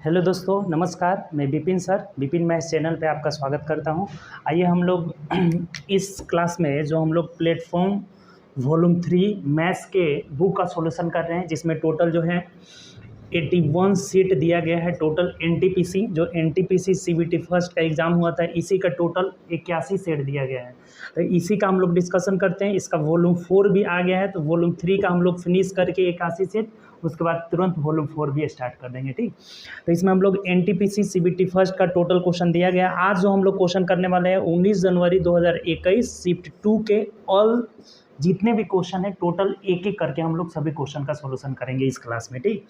Hello दोस्तों, नमस्कार। मैं Vipin sir, Vipin maths channel पे आपका स्वागत करता हूं। आइए हम लोग इस क्लास में जो हम लोग प्लेटफॉर्म वॉल्यूम 3 मैथ्स के बुक का सॉल्यूशन कर रहे हैं, जिसमें टोटल जो है 81 सीट दिया गया है। टोटल एनटीपीसी जो एनटीपीसी सीबीटी फर्स्ट का एग्ज़ाम हुआ था, इसी का टोटल 81 सेट दिया गया है। तो इसी का हम लोग डिस्कशन करते हैं। इसका वॉल्यूम 4 भी आ गया है, तो वॉल्यूम 3 का हम लोग फिनिश करके 81 सेट, उसके बाद तुरंत वॉल्यूम 4 भी स्टार्ट कर देंगे। ठीक, तो इसमें हम लोग एनटीपीसी सीबीटी फर्स्ट का टोटल क्वेश्चन दिया गया। आज जो हम लोग क्वेश्चन करने वाले हैं 19 जनवरी 2021 शिफ्ट 2 के ऑल जितने भी क्वेश्चन है टोटल एक एक करके हम लोग सभी क्वेश्चन का सॉल्यूशन करेंगे इस क्लास में। ठीक,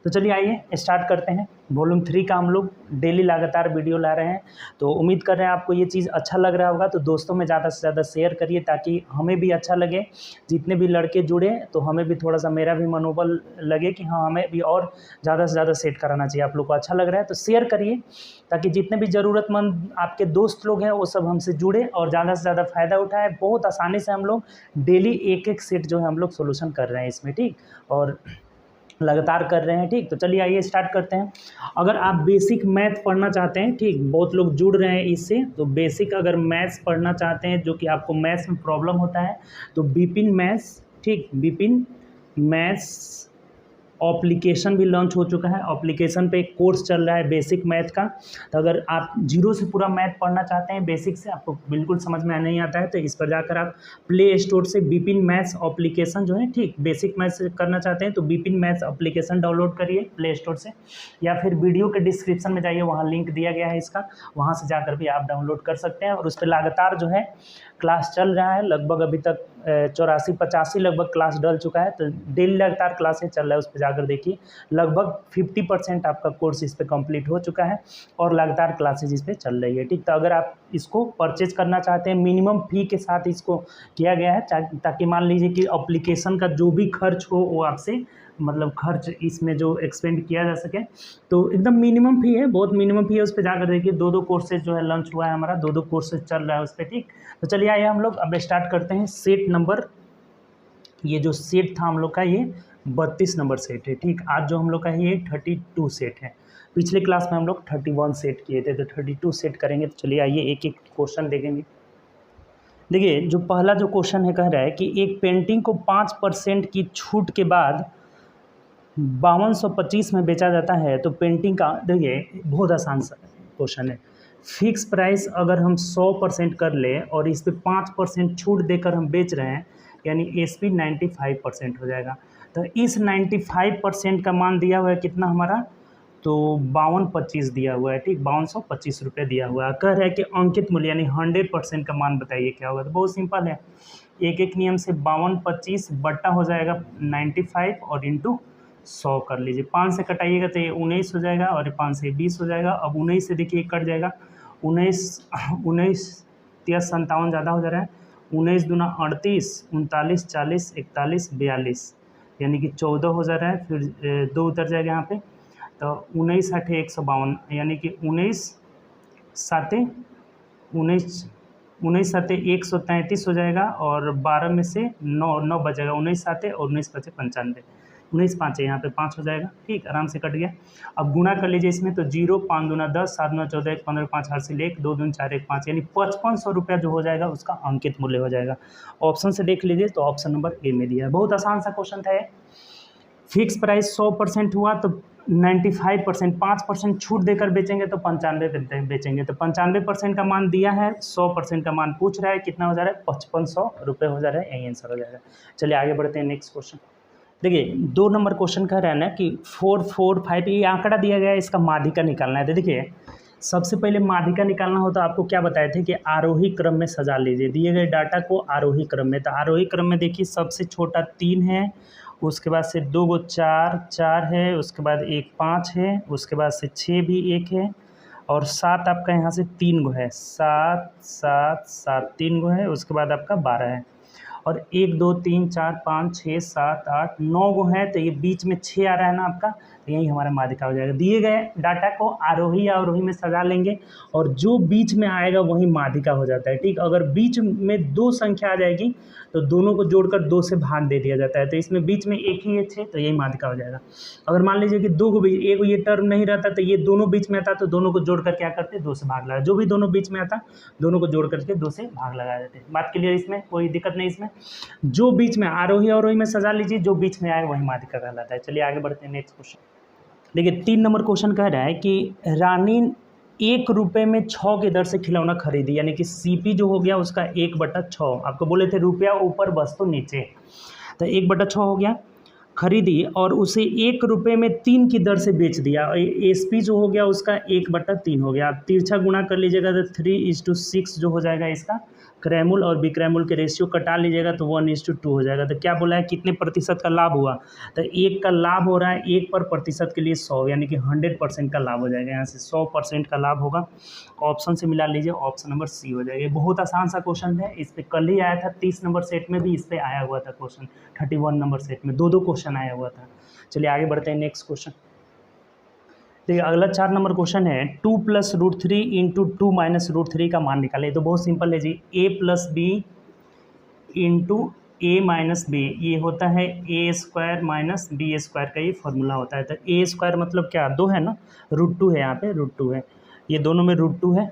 तो चलिए आइए स्टार्ट करते हैं। वॉल्यूम 3 का हम लोग डेली लगातार वीडियो ला रहे हैं, तो उम्मीद कर रहे हैं आपको ये चीज़ अच्छा लग रहा होगा। तो दोस्तों में ज़्यादा से ज़्यादा शेयर करिए ताकि हमें भी अच्छा लगे। जितने भी लड़के जुड़े तो हमें भी थोड़ा सा, मेरा भी मनोबल लगे कि हाँ, हमें भी और ज़्यादा से ज़्यादा सेट कराना चाहिए। आप लोग को अच्छा लग रहा है तो शेयर करिए ताकि जितने भी ज़रूरतमंद आपके दोस्त लोग हैं वो सब हमसे जुड़े और ज़्यादा से ज़्यादा फ़ायदा उठाए। बहुत आसानी से हम लोग डेली एक एक सेट जो है हम लोग सोल्यूशन कर रहे हैं इसमें। ठीक, और लगातार कर रहे हैं। ठीक, तो चलिए आइए स्टार्ट करते हैं। अगर आप बेसिक मैथ पढ़ना चाहते हैं, ठीक, बहुत लोग जुड़ रहे हैं इससे, तो बेसिक अगर मैथ्स पढ़ना चाहते हैं, जो कि आपको मैथ्स में प्रॉब्लम होता है, तो विपिन मैथ्स, ठीक, विपिन मैथ्स एप्लीकेशन भी लॉन्च हो चुका है। एप्लीकेशन पे एक कोर्स चल रहा है बेसिक मैथ का। तो अगर आप जीरो से पूरा मैथ पढ़ना चाहते हैं, बेसिक से आपको बिल्कुल समझ में नहीं आता है, तो इस पर जाकर आप प्ले स्टोर से विपिन मैथ्स एप्लीकेशन जो है, ठीक, बेसिक मैथ्स करना चाहते हैं तो विपिन मैथ्स एप्लीकेशन डाउनलोड करिए प्ले स्टोर से, या फिर वीडियो के डिस्क्रिप्शन में जाइए, वहाँ लिंक दिया गया है इसका, वहाँ से जाकर भी आप डाउनलोड कर सकते हैं। और उस पर लगातार जो है क्लास चल रहा है। लगभग अभी तक 84-85 लगभग क्लास डल चुका है, तो डेली लगातार क्लासेस चल रहा है। उस पर जाकर देखिए, लगभग 50% आपका कोर्स इस पर कंप्लीट हो चुका है और लगातार क्लासेज इस पर चल रही है। ठीक, तो अगर आप इसको परचेज करना चाहते हैं, मिनिमम फ़ी के साथ इसको किया गया है, ताकि मान लीजिए कि एप्लीकेशन का जो भी खर्च हो वो आपसे, मतलब खर्च इसमें जो एक्सपेंड किया जा सके, तो एकदम मिनिमम फ़ी है, बहुत मिनिमम फ़ी है। उस पर जाकर देखिए, दो कोर्सेज जो है लॉन्च हुआ है हमारा, दो कोर्सेज चल रहा है उस पर। ठीक, तो चलिए आइए हम लोग अब स्टार्ट करते हैं। सेट नंबर, ये जो सेट था हम लोग का, ये 32 नंबर सेट है। ठीक, आज जो हम लोग का है ये 32 सेट है। पिछले क्लास में हम लोग 31 सेट किए थे, तो 32 सेट करेंगे। तो चलिए आइए एक एक क्वेश्चन देखेंगे। देखिए, जो पहला जो क्वेश्चन है, कह रहा है कि एक पेंटिंग को 5% की छूट के बाद 5225 में बेचा जाता है, तो पेंटिंग का, देखिए बहुत आसान सा क्वेश्चन है। फिक्स प्राइस अगर हम 100% कर ले और इस पे 5% छूट देकर हम बेच रहे हैं, यानी एसपी 95% हो जाएगा। तो इस 95% का मान दिया हुआ है कितना हमारा, तो 5225 दिया हुआ है। ठीक, 5225 रुपये दिया हुआ है। कह रहा है कि अंकित मूल्य यानी 100% का मान बताइए क्या होगा। तो बहुत सिंपल है, एक एक नियम से 5225 बट्टा हो जाएगा 95 और इंटू 100 कर लीजिए। 5 से कटाइएगा तो ये 19 हो जाएगा और ये 5 से 20 हो जाएगा। अब 19 से देखिए कट जाएगा, 19 या 57 ज़्यादा हो जा रहा है। 19 दूना 38, 39, 40, 41, 42, यानी कि 14 हो जा रहा है। फिर 2 उतर जाएगा यहाँ पे, तो 19 8 152, यानी कि 19 साते 133 हो जाएगा। और 12 में से 9 बचेगा, 19 साते और 19 बचे 95, 19 5 है, यहाँ पे 5 हो जाएगा। ठीक, आराम से कट गया। अब गुना कर लीजिए इसमें, तो 0 5 दूना 10, 7 दूना 14, 1 15, 5 हासिल 1, 2 दूना 4, 1 5, यानी 5500 रुपया जो हो जाएगा उसका अंकित मूल्य हो जाएगा। ऑप्शन से देख लीजिए, तो ऑप्शन नंबर ए में दिया है। बहुत आसान सा क्वेश्चन था ये। फिक्स प्राइस 100% हुआ तो 95%, 5% छूट देकर बेचेंगे तो 95 बेचेंगे, तो 95% का मान दिया है, 100% का मान पूछ रहा है, कितना हो जा रहा है, 5500 रुपये हो जा रहा है। यही आंसर हो जाएगा। चलिए आगे बढ़ते हैं नेक्स्ट क्वेश्चन। देखिए, 2 नंबर क्वेश्चन कह रहा है ना कि 4 4 5, ये आंकड़ा दिया गया है, इसका माध्यिका निकालना है। तो देखिए, सबसे पहले माध्यिका निकालना हो तो आपको क्या बताए थे कि आरोही क्रम में सजा लीजिए, दिए गए डाटा को आरोही क्रम में। तो आरोही क्रम में देखिए, सबसे छोटा 3 है, उसके बाद से 2 गो 4 है, उसके बाद 1 5 है, उसके बाद से 6 भी 1 है, और 7 आपका यहाँ से 3 गो है, 7 7 7 3 गो है, उसके बाद आपका 12 है, और 1 2 3 4 5 6 7 8 9 गो है। तो ये बीच में 6 आ रहा है ना आपका, तो यही हमारा माध्यिका हो जाएगा। दिए गए डाटा को आरोही या अवरोही में सजा लेंगे और जो बीच में आएगा वही माध्यिका हो जाता है। ठीक, अगर बीच में दो संख्या आ जाएगी तो दोनों को जोड़कर 2 से भाग दे दिया जाता है, तो इसमें बीच में एक ही है 6, तो यही माध्यिका हो जाएगा। अगर मान लीजिए कि दो को बीच एक ये टर्म नहीं रहता तो ये दोनों बीच में आता, तो दोनों को जोड़कर क्या करते 2 से भाग लगा, जो भी दोनों बीच में आता दोनों को जोड़ करके 2 से भाग लगा देते। बात क्लियर, इसमें कोई दिक्कत नहीं। इसमें जो बीच में आरोही अवरोही में सजा लीजिए, जो बीच में आए वही माध्यिका कहलाता है। चलिए आगे बढ़ते हैं नेक्स्ट क्वेश्चन। देखिए 3 नंबर क्वेश्चन कह रहा है कि रानी 1 रुपये में 6 की दर से खिलौना खरीदी, यानी कि CP जो हो गया उसका 1/6। आपको बोले थे रुपया ऊपर वस्तु नीचे, तो 1/6 हो गया, खरीदी और उसे 1 रुपये में 3 की दर से बेच दिया। SP जो हो गया उसका 1/3 हो गया। आप तिरछा गुणा कर लीजिएगा तो 3:6 जो हो जाएगा इसका क्रयमूल, और विक्रयमूल के रेशियो कटा लीजिएगा तो 1:2 हो जाएगा। तो क्या बोला है कितने प्रतिशत का लाभ हुआ, तो 1 का लाभ हो रहा है 1 पर प्रतिशत के लिए 100, यानी कि 100% का लाभ हो जाएगा। यहाँ से 100% का लाभ होगा। ऑप्शन से मिला लीजिए, ऑप्शन नंबर C हो जाएगा। बहुत आसान सा क्वेश्चन है, इस पर कल ही आया था 30 नंबर सेट में भी इस पर आया हुआ था क्वेश्चन, 31 नंबर सेट में 2 क्वेश्चन आया हुआ था। चलिए आगे बढ़ते हैं नेक्स्ट क्वेश्चन। देखिए अगला 4 नंबर क्वेश्चन है 2 + √3 × 2 - √3 का मान निकालें। तो बहुत सिंपल है जी, A + B × A - B, ये होता है A² - B² का ये फॉर्मूला होता है। तो A² मतलब क्या 2 है ना, √2 है, यहाँ पे √2 है, ये दोनों में √2 है,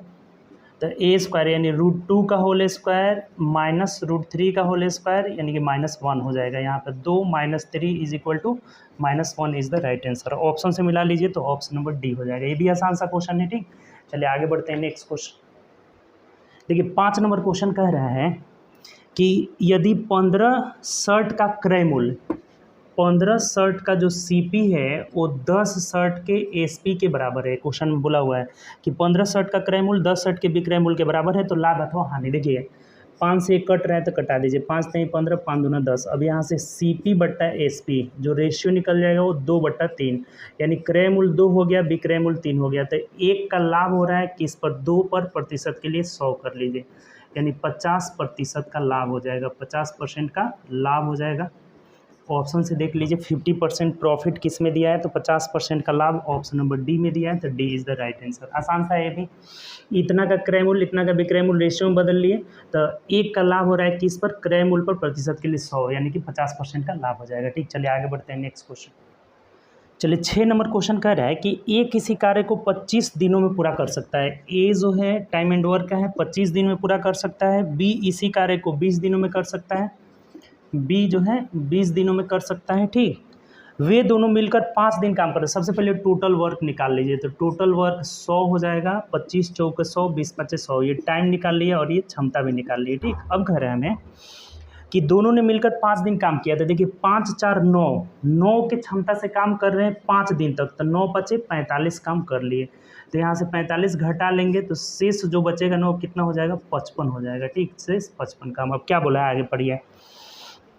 तो A² यानी √2 का होल स्क्वायर माइनस √3 का होल स्क्वायर यानी कि -1 हो जाएगा। यहाँ पर 2 - 3 = -1 is the right answer. Option से मिला लीजिए तो ऑप्शन नंबर D हो जाएगा। ये भी आसान सा क्वेश्चन है। ठीक, चलिए आगे बढ़ते हैं नेक्स्ट क्वेश्चन। देखिए 5 नंबर क्वेश्चन कह रहा है कि यदि 15 शर्ट का क्रय मूल्य, 15 शर्ट का जो CP है वो 10 शर्ट के SP के बराबर है। क्वेश्चन में बोला हुआ है कि 15 शर्ट का क्रय मूल्य 10 शर्ट के विक्रय मूल्य के बराबर है, तो लाभ अथवा हानि। देखिए 5 से 1 कट रहा है तो कटा दीजिए, 5 नहीं 15, 5 दूना 10। अब यहाँ से CP/SP जो रेशियो निकल जाएगा वो 2/3, यानी क्रय मूल्य 2 हो गया, विक्रय मूल्य 3 हो गया। तो 1 का लाभ हो रहा है किस पर, 2 पर प्रतिशत के लिए 100 कर लीजिए, यानी 50% का लाभ हो जाएगा, 50% का लाभ हो जाएगा। ऑप्शन से देख लीजिए 50% प्रॉफिट किस में दिया है, तो 50% का लाभ ऑप्शन नंबर D में दिया है, तो D is the right answer. आसान सा है भी, इतना का क्रय मूल्य इतना का विक्रय मूल्य रेशियो में बदल लिए, तो 1 का लाभ हो रहा है किस पर, क्रय मूल्य पर, प्रतिशत के लिए 100, यानी कि 50% का लाभ हो जाएगा। ठीक, चलिए आगे बढ़ते हैं नेक्स्ट क्वेश्चन। चलिए 6 नंबर क्वेश्चन कह रहा है कि A किसी कार्य को 25 दिनों में पूरा कर सकता है। A जो है टाइम एंड वर्क का है, 25 दिन में पूरा कर सकता है। B इसी कार्य को 20 दिनों में कर सकता है, B जो है 20 दिनों में कर सकता है। ठीक, वे दोनों मिलकर 5 दिन काम कर रहे हैं। सबसे पहले टोटल वर्क निकाल लीजिए, तो टोटल वर्क 100 हो जाएगा, 25 चौके 100, 20 पच्चे 100, ये टाइम निकाल लिए और ये क्षमता भी निकाल लिए। ठीक, अब कह रहे हैं हमें कि दोनों ने मिलकर 5 दिन काम किया। तो देखिए 5 × 4 = 9, 9 के क्षमता से काम कर रहे हैं 5 दिन तक, तो 9 बचे 45 काम कर लिए। तो यहाँ से 45 घटा लेंगे तो शेष जो बचेगा ना वो कितना हो जाएगा, 55 हो जाएगा। ठीक, शेष 55 काम। अब क्या बोला है आगे पढ़िए।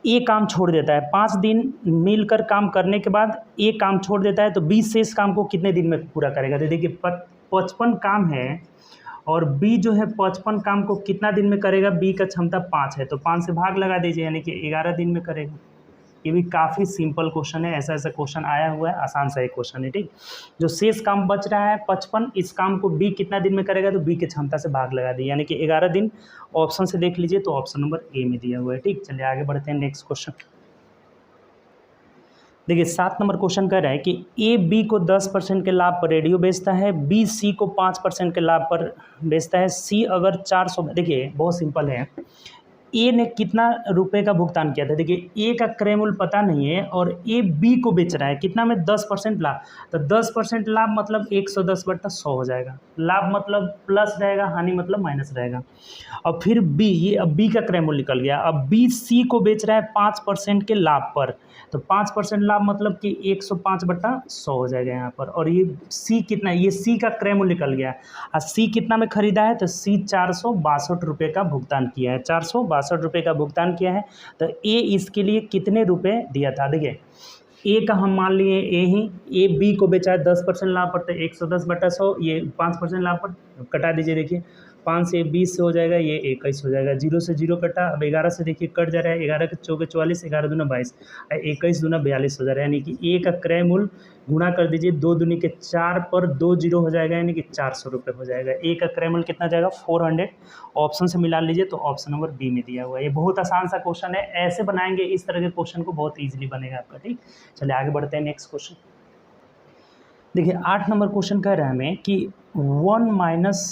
ए काम छोड़ देता है, 5 दिन मिलकर काम करने के बाद ए काम छोड़ देता है, तो 20 शेष काम को कितने दिन में पूरा करेगा। तो देखिए 55 काम है और बी जो है 55 काम को कितना दिन में करेगा, बी का क्षमता 5 है, तो 5 से भाग लगा दीजिए, यानी कि 11 दिन में करेगा। ये भी काफ़ी सिंपल क्वेश्चन है, ऐसा ऐसा क्वेश्चन आया हुआ है, आसान सा एक क्वेश्चन है। ठीक, जो शेष काम बच रहा है 55, इस काम को बी कितना दिन में करेगा, तो बी की क्षमता से भाग लगा दी, यानी कि 11 दिन। ऑप्शन से देख लीजिए तो ऑप्शन नंबर ए में दिया हुआ है। ठीक, चलिए आगे बढ़ते हैं नेक्स्ट क्वेश्चन। देखिए 7 नंबर क्वेश्चन कह रहा है कि ए बी को 10% के लाभ पर रेडियो बेचता है, बी सी को 5% के लाभ पर बेचता है, सी अगर 400, देखिए बहुत सिंपल है, ए ने कितना रुपए का भुगतान किया था। देखिए ए का क्रय मूल्य पता नहीं है और ए बी को बेच रहा है कितना में, 10% लाभ, तो 10% लाभ मतलब 110/100 हो जाएगा। लाभ मतलब प्लस रहेगा, हानि मतलब माइनस रहेगा। और फिर बी, ये अब बी का क्रय मूल्य निकल गया। अब बी सी को बेच रहा है 5% के लाभ पर, तो 5% लाभ मतलब कि 105/100 हो जाएगा यहाँ पर। और ये सी कितना, ये सी का क्रय मूल्य निकल गया, और सी कितना में खरीदा है, तो सी 462 रुपये का भुगतान किया है, 462 रुपये का भुगतान किया है। तो ए इसके लिए कितने रुपए दिया था। देखिए ए का हम मान लिए ए ही, ए बी को बेचा है 10% लाभ पर, तो 110/100, ये 5% लाभ पर कटा दीजिए। देखिए 5 से 20 से हो जाएगा, ये 21 हो जाएगा, 0 से 0 कटा। अब 11 से देखिए कट जा रहा है, 11 के चौके 44, 11 दूना 22, 21 दूना 42 हो जा रहा है, यानी कि ए का क्रय मूल्य गुणा कर दीजिए 2 दूनी के 4 पर 2 0 हो जाएगा, यानी कि 400 रुपये हो जाएगा। ए का क्रय मूल्य कितना जाएगा 400। ऑप्शन से मिला लीजिए तो ऑप्शन नंबर बी में दिया हुआ है। ये बहुत आसान सा क्वेश्चन है, ऐसे बनाएंगे इस तरह के क्वेश्चन को बहुत ईजिली बनेगा आपका। ठीक, चलिए आगे बढ़ते हैं नेक्स्ट क्वेश्चन। देखिए 8 नंबर क्वेश्चन कह रहा है हमें कि 1 माइनस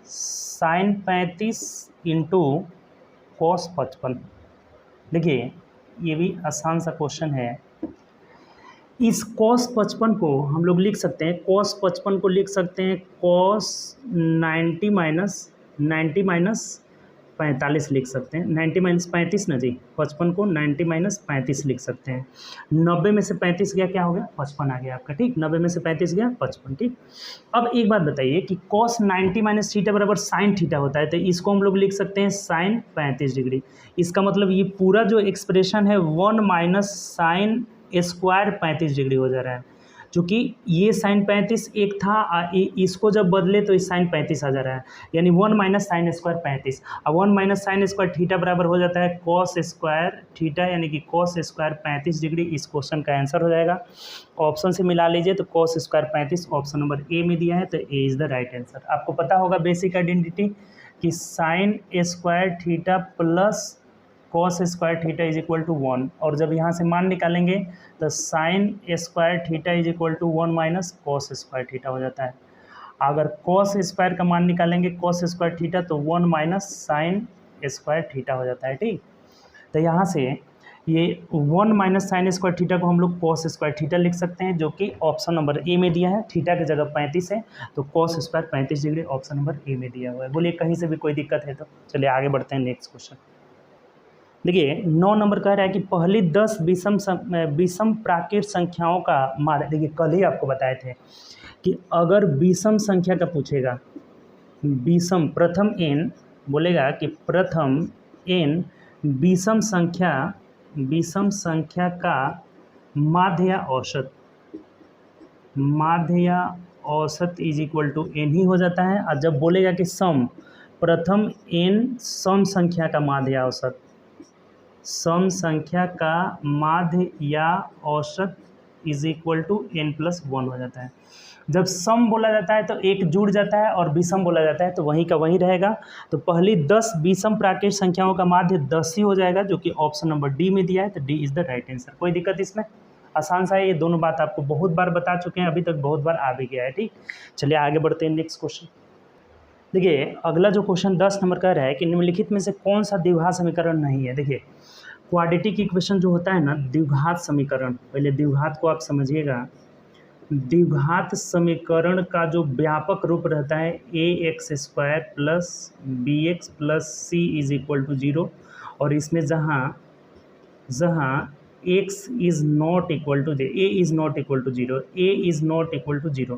साइन 35 इंटू कॉस 55। देखिए ये भी आसान सा क्वेश्चन है। इस कॉस 55 को हम लोग लिख सकते हैं, कॉस 55 को लिख सकते हैं कॉस 90 माइनस 45 लिख सकते हैं। 90 माइनस 35 ना जी, 55 को 90 माइनस 35 लिख सकते हैं। 90 में से 35 गया, क्या हो गया 55 आ गया आपका। ठीक, 90 में से 35 गया 55। ठीक, अब एक बात बताइए कि cos 90 माइनस थीटा बराबर साइन थीटा होता है, तो इसको हम लोग लिख सकते हैं साइन 35 डिग्री। इसका मतलब ये पूरा जो एक्सप्रेशन है 1 माइनस साइन स्क्वायर 35 डिग्री हो जा रहा है, चूँकि ये साइन 35 एक था, इसको जब बदले तो इस साइन 35 आ जा रहा है, यानी 1 माइनस साइन स्क्वायर 35। अब 1 माइनस साइन स्क्वायर थीटा बराबर हो जाता है कॉस स्क्वायर थीटा, यानी कि कॉस स्क्वायर 35 डिग्री। इस क्वेश्चन का आंसर हो जाएगा। ऑप्शन से मिला लीजिए तो cos square 35 option number A में दिया है, तो A is the right answer. आपको पता होगा बेसिक आइडेंटिटी कि sine square theta plus cos square theta is equal to 1, और जब यहाँ से मान निकालेंगे तो sine square theta is equal to 1 minus cos square theta हो जाता है। अगर कॉस स्क्वायर का मान निकालेंगे कॉस स्क्वायर थीटा तो 1 माइनस साइन स्क्वायर थीटा हो जाता है। ठीक, तो यहाँ से ये 1 माइनस साइन स्क्वायर थीटा को हम लोग कॉस स्क्वायर थीटा लिख सकते हैं, जो कि ऑप्शन नंबर ए में दिया है। थीटा की जगह 35 है तो cos square 35 degree option number A में दिया हुआ है। बोलिए कहीं से भी कोई दिक्कत है तो। चलिए आगे बढ़ते हैं नेक्स्ट क्वेश्चन। देखिए 9 नंबर कह रहा है कि पहली 10 विषम प्राकृत संख्याओं का मान। देखिए कल ही आपको बताए थे कि अगर विषम संख्या का पूछेगा, विषम प्रथम n बोलेगा कि प्रथम n विषम संख्या का माध्य या औसत इज इक्वल टू n ही हो जाता है। और जब बोलेगा कि सम, प्रथम n सम संख्या का माध्य या औसत, सम संख्या का माध्य या औसत is equal to n plus 1 हो जाता है। जब सम बोला जाता है तो एक जुड़ जाता है, और विषम बोला जाता है तो वहीं का वहीं रहेगा। तो पहली 10 विषम प्राकृत संख्याओं का माध्य 10 ही हो जाएगा, जो कि ऑप्शन नंबर डी में दिया है, तो D is the right answer. कोई दिक्कत इसमें, आसान सा है। ये दोनों बात आपको बहुत बार बता चुके हैं, अभी तक बहुत बार आ भी गया है। ठीक, चलिए आगे बढ़ते हैं नेक्स्ट क्वेश्चन। देखिए अगला जो क्वेश्चन 10 नंबर का रहा है कि निम्नलिखित में से कौन सा द्विघात समीकरण नहीं है। देखिए क्वाड्रेटिक इक्वेशन जो होता है ना, द्विघात समीकरण, पहले द्विघात को आप समझिएगा। द्विघात समीकरण का जो व्यापक रूप रहता है ax² plus bx plus c is equal to 0, और इसमें जहाँ x is not equal to a is not equal to 0, a is not equal to 0।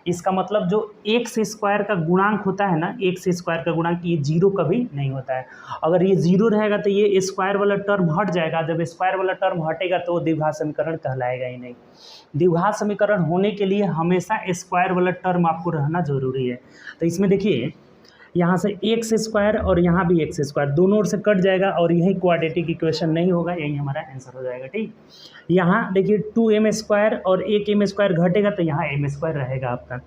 इसका मतलब जो x स्क्वायर का गुणांक होता है ना, x स्क्वायर का गुणांक, ये 0 कभी नहीं होता है। अगर ये 0 रहेगा तो ये स्क्वायर वाला टर्म हट जाएगा। जब स्क्वायर वाला टर्म हटेगा तो द्विघात समीकरण कहलाएगा ही नहीं। द्विघात समीकरण होने के लिए हमेशा स्क्वायर वाला टर्म आपको रहना जरूरी है। तो इसमें देखिए यहाँ से एक्स स्क्वायर और यहाँ भी एक्स स्क्वायर दोनों ओर से कट जाएगा, और यही क्वाड्रेटिक इक्वेशन नहीं होगा, यही हमारा आंसर हो जाएगा। ठीक, यहाँ देखिए 2m स्क्वायर और एक m स्क्वायर घटेगा तो यहाँ m स्क्वायर रहेगा आपका।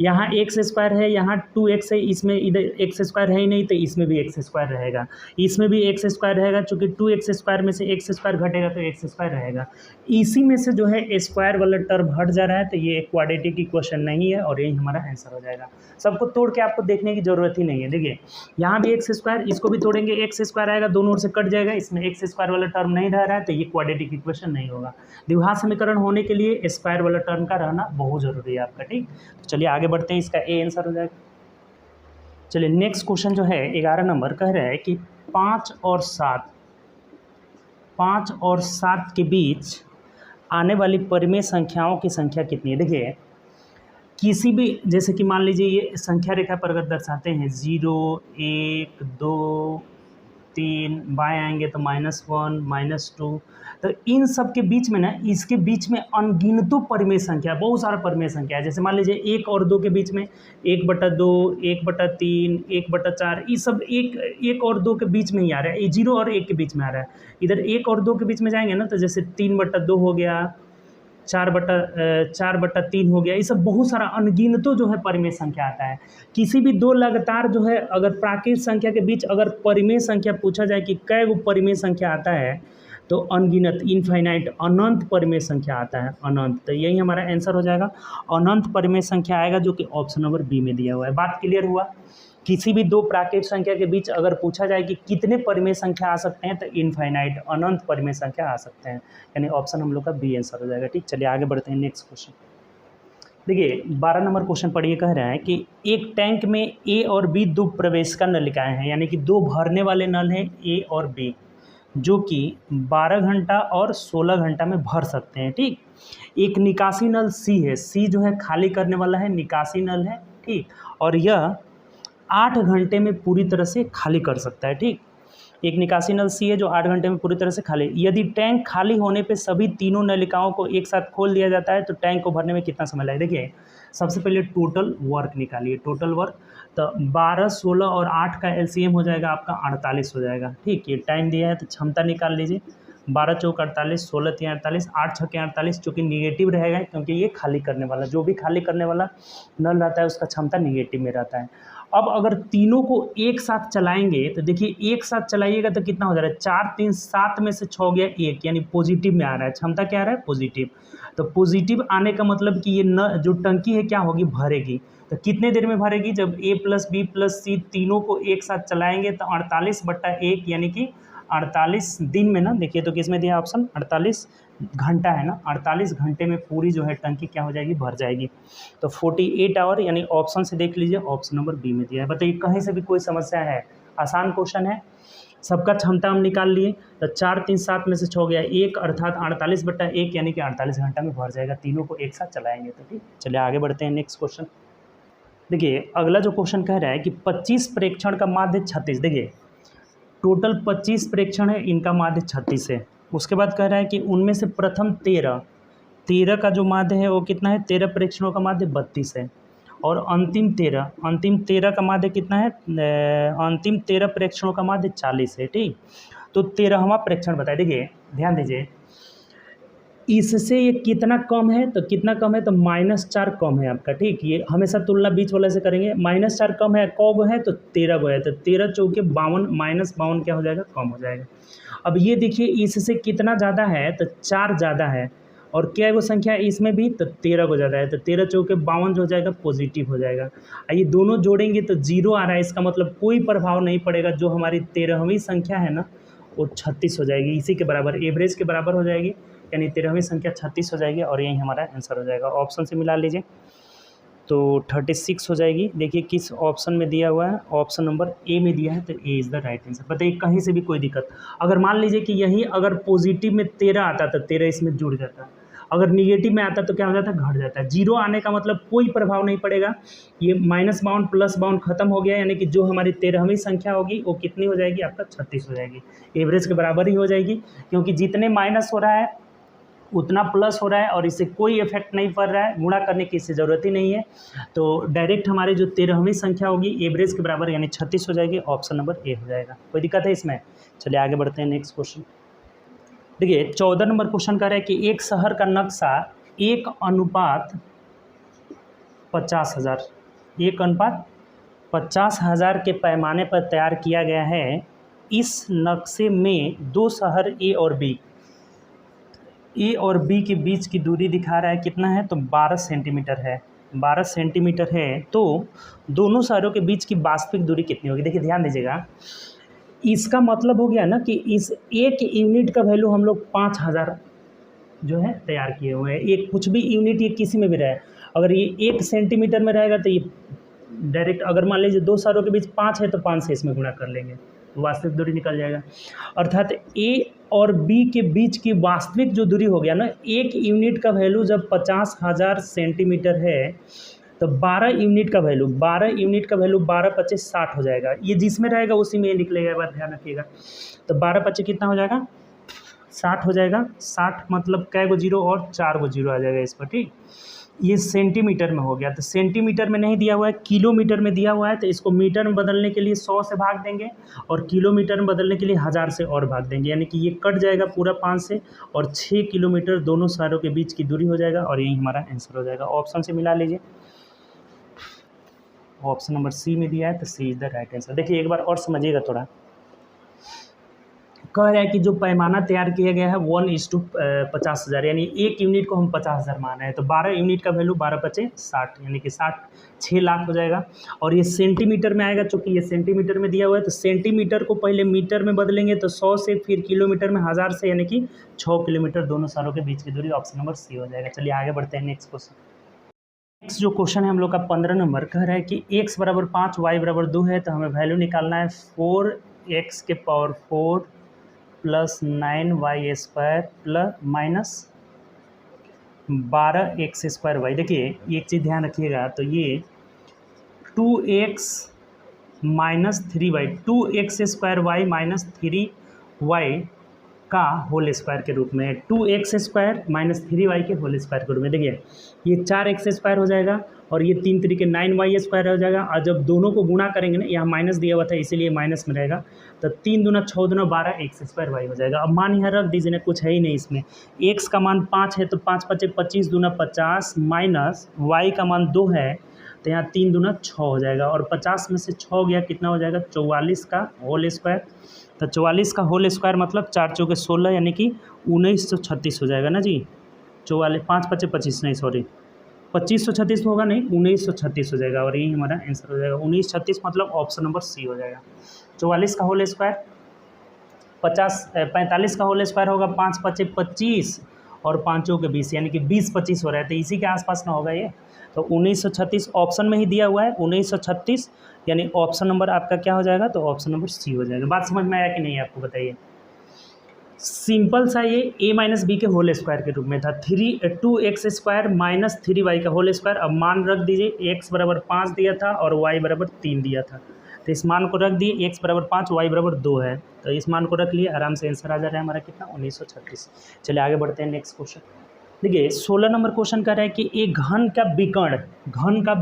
यहाँ एक्स स्क्वायर है, यहाँ 2x है, इसमें इधर एक्स स्क्वायर है ही नहीं तो इसमें भी एक्स स्क्वायर रहेगा, इसमें भी एक्स स्क्वायर रहेगा। चूँकि 2x स्क्वायर में से एक्स स्क्वायर घटेगा तो एक्स स्क्वायर रहेगा। इसी में से जो है स्क्वायर वाला टर्म हट जा रहा है, तो ये क्वाड्रेटिक इक्वेशन नहीं है, और यही हमारा आंसर हो जाएगा। सबको तोड़ के आपको देखने की जरूरत ही नहीं है। देखिए यहाँ भी एक्स स्क्वायर, इसको भी तोड़ेंगे एक्स स्क्वायर आएगा, दोनों ओर से कट जाएगा, इसमें एक्स स्क्वायर वाला टर्म नहीं रह रहा है, तो ये क्वाड्रेटिक इक्वेशन नहीं होगा। द्विघात समीकरण होने के लिए स्क्वायर वाला टर्म का रहना बहुत जरूरी है आपका। ठीक, तो चलिए आगे बढ़ते हैं, इसका ए आंसर हो जाएगा। चलिए नेक्स्ट क्वेश्चन जो है 11 नंबर कह रहा है कि 5 और 7 के बीच आने वाली परिमेय संख्याओं की संख्या कितनी है। देखिए किसी भी, जैसे कि मान लीजिए ये संख्या रेखा पर अगर दर्शाते हैं 0 1 2 3, बाएँ आएंगे तो -1, -2। तो इन सब के बीच में ना, इसके बीच में अनगिनतों परिमेय संख्या, बहुत सारा परिमेय संख्या है। जैसे मान लीजिए 1 और 2 के बीच में 1/2, 1/3, 1/4, ये सब 1 और 2 के बीच में ही आ रहा है। ये 0 और 1 के बीच में आ रहा है। इधर 1 और 2 के बीच में जाएंगे ना, तो जैसे 3/2 हो गया, 4/3 हो गया। ये सब बहुत सारा अनगिनतों जो है परिमेय संख्या आता है। किसी भी दो लगातार जो है अगर प्राकृत संख्या के बीच अगर परिमेय संख्या पूछा जाए कि कै गो परिमेय संख्या आता है, तो अनगिनत, इनफाइनाइट, अनंत परिमेय संख्या आता है, अनंत। तो यही हमारा आंसर हो जाएगा, अनंत परिमेय संख्या आएगा, जो कि ऑप्शन नंबर बी में दिया हुआ है। बात क्लियर हुआ? किसी भी दो प्राकृत संख्या के बीच अगर पूछा जाए कि कितने परिमेय संख्या आ सकते हैं, तो इनफाइनाइट, अनंत परिमेय संख्या आ सकते हैं, यानी ऑप्शन हम लोग का बी आंसर हो जाएगा। ठीक, चलिए आगे बढ़ते हैं नेक्स्ट क्वेश्चन। देखिए 12 नंबर क्वेश्चन पढ़िए। कह रहा है कि एक टैंक में ए और बी दो प्रवेश का नलिकाएं हैं, यानी कि दो भरने वाले नल हैं ए और बी, जो कि 12 घंटा और 16 घंटा में भर सकते हैं। ठीक, एक निकासी नल सी है, सी जो है खाली करने वाला है, निकासी नल है। ठीक, और यह 8 घंटे में पूरी तरह से खाली कर सकता है। ठीक, एक निकासी नल सी है जो 8 घंटे में पूरी तरह से खाली। यदि टैंक खाली होने पे सभी तीनों नलिकाओं को एक साथ खोल दिया जाता है, तो टैंक को भरने में कितना समय लगेगा? देखिए सबसे पहले टोटल वर्क निकालिए, टोटल वर्क। तो 12, 16 और 8 का एलसीएम हो जाएगा आपका 48 हो जाएगा। ठीक, ये टाइम दिया है तो क्षमता निकाल लीजिए। 12 चौक 48, 16 3 48, 8 6 48, चूँकि निगेटिव रहेगा क्योंकि ये खाली करने वाला, जो भी खाली करने वाला नल रहता है उसका क्षमता निगेटिव में रहता है। अब अगर तीनों को एक साथ चलाएंगे तो देखिए एक साथ चलाइएगा तो कितना हो जा रहा है, 4 3 7 में से 6 गया 1, यानी पॉजिटिव में आ रहा है। क्षमता क्या आ रहा है? पॉजिटिव। तो पॉजिटिव आने का मतलब कि ये न जो टंकी है क्या होगी? भरेगी। तो कितने देर में भरेगी? जब ए प्लस बी प्लस सी तीनों को एक साथ चलाएंगे तो 48/1, यानी कि 48 दिन में ना, देखिए तो किस में दिया ऑप्शन? 48 घंटा है ना, 48 घंटे में पूरी जो है टंकी क्या हो जाएगी? भर जाएगी। तो 48 आवर, यानी ऑप्शन से देख लीजिए, ऑप्शन नंबर बी में दिया है। बताइए कहीं से भी कोई समस्या है? आसान क्वेश्चन है। सबका क्षमता हम निकाल लिए, तो 4 3 7 में से 6 गया 1, अर्थात 48/1, यानी कि 48 घंटा में भर जाएगा, तीनों को एक साथ चलाएंगे तो। ठीक, चलिए आगे बढ़ते हैं नेक्स्ट क्वेश्चन। देखिए अगला जो क्वेश्चन कह रहा है कि 25 प्रेक्षण का माध्य 36, देखिए टोटल 25 प्रेक्षण है, इनका माध्य 36 है। उसके बाद कह रहा है कि उनमें से प्रथम 13 का जो माध्य है वो कितना है? 13 प्रेक्षणों का माध्य 32 है। और अंतिम 13 का माध्य कितना है? अंतिम 13 प्रेक्षणों का माध्य 40 है। ठीक, तो 13वां प्रेक्षण बताए। देखिए ध्यान दीजिए, इससे ये कितना कम है? तो कितना कम है? तो -4 कम है आपका। ठीक, ये हमेशा तुलना बीच वाले से करेंगे। -4 कम है, कब है? तो 13 गो है। तो 13 चौके 52, -52 क्या हो जाएगा? कम हो जाएगा। अब ये देखिए इससे कितना ज़्यादा है? तो 4 ज़्यादा है। और क्या वो संख्या है इसमें भी? तो 13 को ज़्यादा है। तो 13 चौके 52 जो हो जाएगा पॉजिटिव हो जाएगा। ये दोनों जोड़ेंगे तो 0 आ रहा है, इसका मतलब कोई प्रभाव नहीं पड़ेगा। जो हमारी 13वीं संख्या है ना, वो 36 हो जाएगी, इसी के बराबर, एवरेज के बराबर हो जाएगी, यानी 13वीं संख्या 36 हो जाएगी, और यही हमारा आंसर हो जाएगा। ऑप्शन से मिला लीजिए तो 36 हो जाएगी। देखिए किस ऑप्शन में दिया हुआ है? ऑप्शन नंबर ए में दिया है, तो A is the right answer. बताइए कहीं से भी कोई दिक्कत? अगर मान लीजिए कि यही अगर पॉजिटिव में 13 आता तो 13 इसमें जुड़ जाता, अगर निगेटिव में आता तो क्या हो जाता? घट जाता है। 0 आने का मतलब कोई प्रभाव नहीं पड़ेगा। ये -52 +52 खत्म हो गया, यानी कि जो हमारी 13वीं संख्या होगी वो कितनी हो जाएगी? आपका 36 हो जाएगी, एवरेज के बराबर ही हो जाएगी, क्योंकि जितने माइनस हो रहा है उतना प्लस हो रहा है और इससे कोई इफेक्ट नहीं पड़ रहा है, गुणा करने की इससे ज़रूरत ही नहीं है। तो डायरेक्ट हमारी जो 13वीं संख्या होगी एवरेज के बराबर, यानी 36 हो जाएगी। ऑप्शन नंबर ए हो जाएगा। कोई दिक्कत है इसमें? चलिए आगे बढ़ते हैं नेक्स्ट क्वेश्चन। देखिए 14 नंबर क्वेश्चन कह रहा है कि एक शहर का नक्शा 1:50,000 1:50,000 के पैमाने पर तैयार किया गया है। इस नक्शे में दो शहर ए और बी के बीच की दूरी दिखा रहा है, कितना है? तो 12 सेंटीमीटर है, 12 सेंटीमीटर है। तो दोनों शहरों के बीच की वास्तविक दूरी कितनी होगी? देखिए ध्यान दीजिएगा, इसका मतलब हो गया ना कि इस एक यूनिट का वैल्यू हम लोग 5000 जो है तैयार किए हुए हैं। एक कुछ भी यूनिट ये किसी में भी रहे, अगर ये 1 सेंटीमीटर में रहेगा तो ये डायरेक्ट, अगर मान लीजिए दो शहरों के बीच 5 है तो 5 से इसमें गुणा कर लेंगे तो वास्तविक दूरी निकल जाएगा। अर्थात ए और बी के बीच की वास्तविक जो दूरी हो गया ना, एक यूनिट का वैल्यू जब 50,000 सेंटीमीटर है तो 12 यूनिट का वैल्यू 12 पच्चीस 60 हो जाएगा। ये जिसमें रहेगा उसी में ये निकलेगा, एक बार ध्यान रखिएगा। तो 12 पच्चीस कितना हो जाएगा, 60 हो जाएगा। 60 मतलब कै गो जीरो और 4 गो जीरो आ जाएगा इस पर, ठीक। ये सेंटीमीटर में हो गया, तो सेंटीमीटर में नहीं दिया हुआ है, किलोमीटर में दिया हुआ है, तो इसको मीटर में बदलने के लिए 100 से भाग देंगे और किलोमीटर में बदलने के लिए 1000 से और भाग देंगे, यानी कि ये कट जाएगा पूरा 5 से और 6 किलोमीटर दोनों शहरों के बीच की दूरी हो जाएगा और यही हमारा आंसर हो जाएगा। ऑप्शन से मिला लीजिए, ऑप्शन नंबर सी में दिया है, तो सी इज द राइट आंसर। देखिए एक बार और समझिएगा थोड़ा, कह रहा है कि जो पैमाना तैयार किया गया है 1:50,000, यानी 1 यूनिट को हम 50,000 माना है, तो 12 यूनिट का वैल्यू 12 पचे 60, यानी कि 6 लाख हो जाएगा। और ये सेंटीमीटर में आएगा, चूँकि ये सेंटीमीटर में दिया हुआ है, तो सेंटीमीटर को पहले मीटर में बदलेंगे तो 100 से, फिर किलोमीटर में 1000 से, यानी कि 6 किलोमीटर दोनों शहरों के बीच की दूरी। ऑप्शन नंबर सी हो जाएगा। चलिए आगे बढ़ते हैं नेक्स्ट क्वेश्चन। नेक्स्ट जो क्वेश्चन है हम लोग का 15 नंबर, कह रहा है कि x बराबर 5 y बराबर 2 है, तो हमें वैल्यू निकालना है 4x के power 4 plus 9y square plus minus 12x square y. देखिए एक चीज़ ध्यान रखिएगा, तो ये 2x minus 3y, 2x square Y minus 3y का होल स्क्वायर के रूप में, 2x स्क्वायर माइनस 3y के होल स्क्वायर के रूप में। देखिए ये 4x स्क्वायर हो जाएगा और ये 3 तरीके 9y स्क्वायर हो जाएगा, और जब दोनों को गुणा करेंगे ना, यहाँ माइनस दिया हुआ था इसीलिए माइनस में रहेगा, तो 3 दूना 6 दूना 12 x स्क्वायर y हो जाएगा। अब मान यहाँ रख दीजिए ना, कुछ है ही नहीं इसमें, x का मान 5 है तो 5 पचे 25 दूना 50 माइनस y का मान 2 है, तो यहाँ 3 दूना 6 हो जाएगा, और 50 में से 6 गया कितना हो जाएगा, 44 का होल स्क्वायर। तो 44 का होल स्क्वायर मतलब 4 चौके 16, यानी कि 1936 हो जाएगा ना जी। 44 5 पचे 25 नहीं सॉरी 2536 होगा नहीं, 1936 हो जाएगा, और यही हमारा आंसर हो जाएगा 1936, मतलब ऑप्शन नंबर सी हो जाएगा। 44 का होल स्क्वायर 45 का होल स्क्वायर होगा 5 पचे 25 और 5 चौके 20, यानी कि 20-25 हो रहा है, तो इसी के आसपास ना होगा ये। तो 1936 ऑप्शन में ही दिया हुआ है 1936, यानी ऑप्शन नंबर आपका क्या हो जाएगा, तो ऑप्शन नंबर सी हो जाएगा। बात समझ में आया कि नहीं आपको, बताइए। सिंपल सा ये a माइनस बी के होल स्क्वायर के रूप में था, 2x स्क्वायर माइनस 3y का होल स्क्वायर। अब मान रख दीजिए, x बराबर 5 दिया था और y बराबर 3 दिया था, तो इस मान को रख दिए, x बराबर 5 y बराबर 2 है, तो इस मान को रख लिए, आराम से आंसर आ जा रहा है हमारा कितना, 1936। चलिए आगे बढ़ते हैं नेक्स्ट क्वेश्चन। देखिए 16 नंबर क्वेश्चन कह रहा है कि एक घन का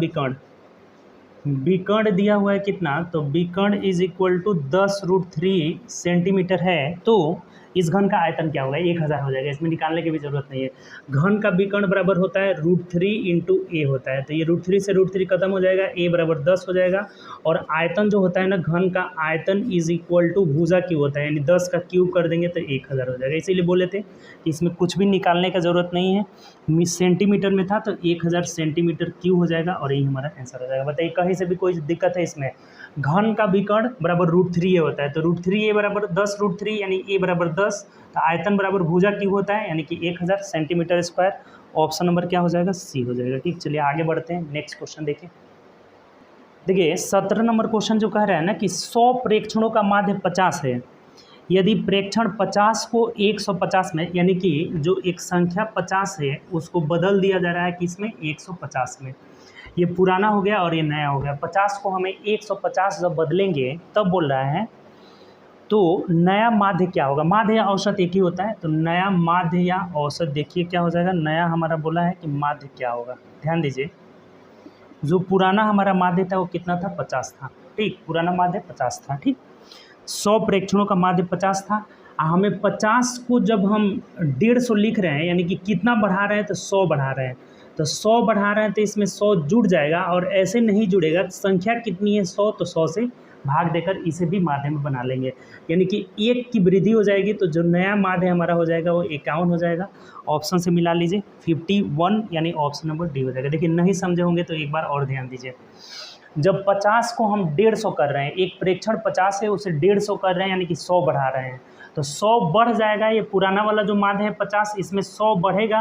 विकर्ण दिया हुआ है कितना, तो विकर्ण इज इक्वल टू 10√3 सेंटीमीटर है, तो इस घन का आयतन क्या होगा, 1000 हो जाएगा, इसमें निकालने की भी जरूरत नहीं है। घन का विकर्ण बराबर होता है √3 इंटू ए होता है, तो ये √3 से √3 खत्म हो जाएगा, ए बराबर 10 हो जाएगा, और आयतन जो होता है ना, घन का आयतन इज इक्वल टू भुजा क्यू होता है, यानी 10 का क्यूब कर देंगे तो 1000 हो जाएगा। इसीलिए बोले थे कि इसमें कुछ भी निकालने का ज़रूरत नहीं है, सेंटीमीटर में था तो 1000 सेंटीमीटर क्यूब हो जाएगा, और यही हमारा आंसर हो जाएगा। बताइए कहीं से भी कोई दिक्कत है इसमें, घन का विकर्ण बराबर √3 होता है, तो √3 बराबर 10√3, यानी ए बराबर 10, तो आयतन बराबर भुजा क्यूब होता है, यानी कि 1000 सेंटीमीटर स्क्वायर। ऑप्शन नंबर क्या हो जाएगा, सी हो जाएगा। ठीक, चलिए आगे बढ़ते हैं, नेक्स्ट क्वेश्चन देखिए। देखिए 17 नंबर क्वेश्चन जो कह रहा है ना कि 100 प्रेक्षणों का माध्य 50 है, यदि प्रेक्षण 50 को 150 में, यानी कि जो एक संख्या 50 है उसको बदल दिया जा रहा है किसमें, 150 में। ये पुराना हो गया और ये नया हो गया, 50 को हमें 150 जब बदलेंगे तब बोल रहा है, तो नया माध्य क्या होगा, माध्य या औसत एक ही होता है, तो नया माध्य या औसत देखिए क्या हो जाएगा, नया हमारा बोला है कि माध्य क्या होगा, ध्यान दीजिए। जो पुराना हमारा माध्य था वो कितना था, 50 था, ठीक, पुराना माध्य 50 था, ठीक। 100 प्रेक्षणों का माध्य 50 था, हमें 50 को जब हम 150 लिख रहे हैं, यानी कि कितना बढ़ा रहे हैं, तो 100 बढ़ा रहे हैं, तो 100 बढ़ा रहे हैं तो इसमें 100 जुड़ जाएगा, और ऐसे नहीं जुड़ेगा, संख्या कितनी है 100, तो 100 से भाग देकर इसे भी माध्य में बना लेंगे, यानी कि 1 की वृद्धि हो जाएगी, तो जो नया माध्य हमारा हो जाएगा वो 51 हो जाएगा। ऑप्शन से मिला लीजिए, 51, यानी ऑप्शन नंबर डी हो जाएगा। देखिए नहीं समझे होंगे तो एक बार और ध्यान दीजिए, जब 50 को हम 150 कर रहे हैं, एक प्रेक्षण 50 है उसे 150 कर रहे हैं, यानी कि 100 बढ़ा रहे हैं, तो 100 बढ़ जाएगा, ये पुराना वाला जो माध्य है 50, इसमें 100 बढ़ेगा,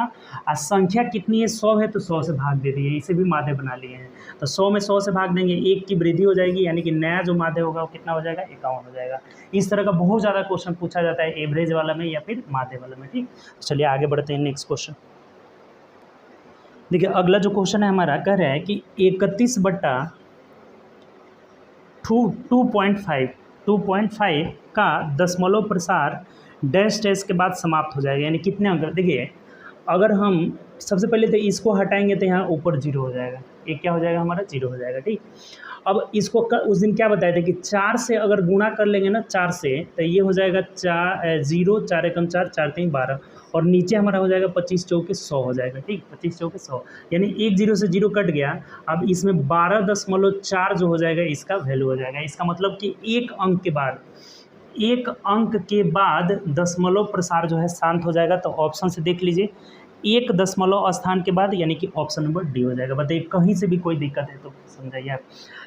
और संख्या कितनी है 100 है, तो 100 से भाग दे दिए, इसे भी माध्य बना लिए हैं, तो 100 में 100 से भाग देंगे, 1 की वृद्धि हो जाएगी, यानी कि नया जो माध्य होगा वो कितना हो जाएगा, 51 हो जाएगा। इस तरह का बहुत ज़्यादा क्वेश्चन पूछा जाता है एवरेज वाला में या फिर माध्य वाला में, ठीक। चलिए आगे बढ़ते हैं नेक्स्ट क्वेश्चन। देखिए अगला जो क्वेश्चन है हमारा, कह रहा है कि 31/2.5 का दशमलव प्रसार डैश डैश के बाद समाप्त हो जाएगा, यानी कितने अंक। देखिए अगर हम सबसे पहले तो इसको हटाएंगे तो यहाँ ऊपर जीरो हो जाएगा, एक क्या हो जाएगा हमारा, जीरो हो जाएगा। ठीक, अब इसको उस दिन क्या बताए थे कि 4 से अगर गुणा कर लेंगे ना, 4 से, तो ये हो जाएगा 0, 4 एकम 4, 4 3 12, और नीचे हमारा हो जाएगा 25 चौके 100 हो जाएगा। ठीक, 25 चौके 100, यानी एक जीरो से जीरो कट गया। अब इसमें 12.4 जो हो जाएगा इसका वैल्यू हो जाएगा। इसका मतलब कि एक अंक के बाद दशमलव प्रसार जो है शांत हो जाएगा। तो ऑप्शन से देख लीजिए, एक दशमलव स्थान के बाद, यानी कि ऑप्शन नंबर डी हो जाएगा। बताइए कहीं से भी कोई दिक्कत है तो समझाइए आप।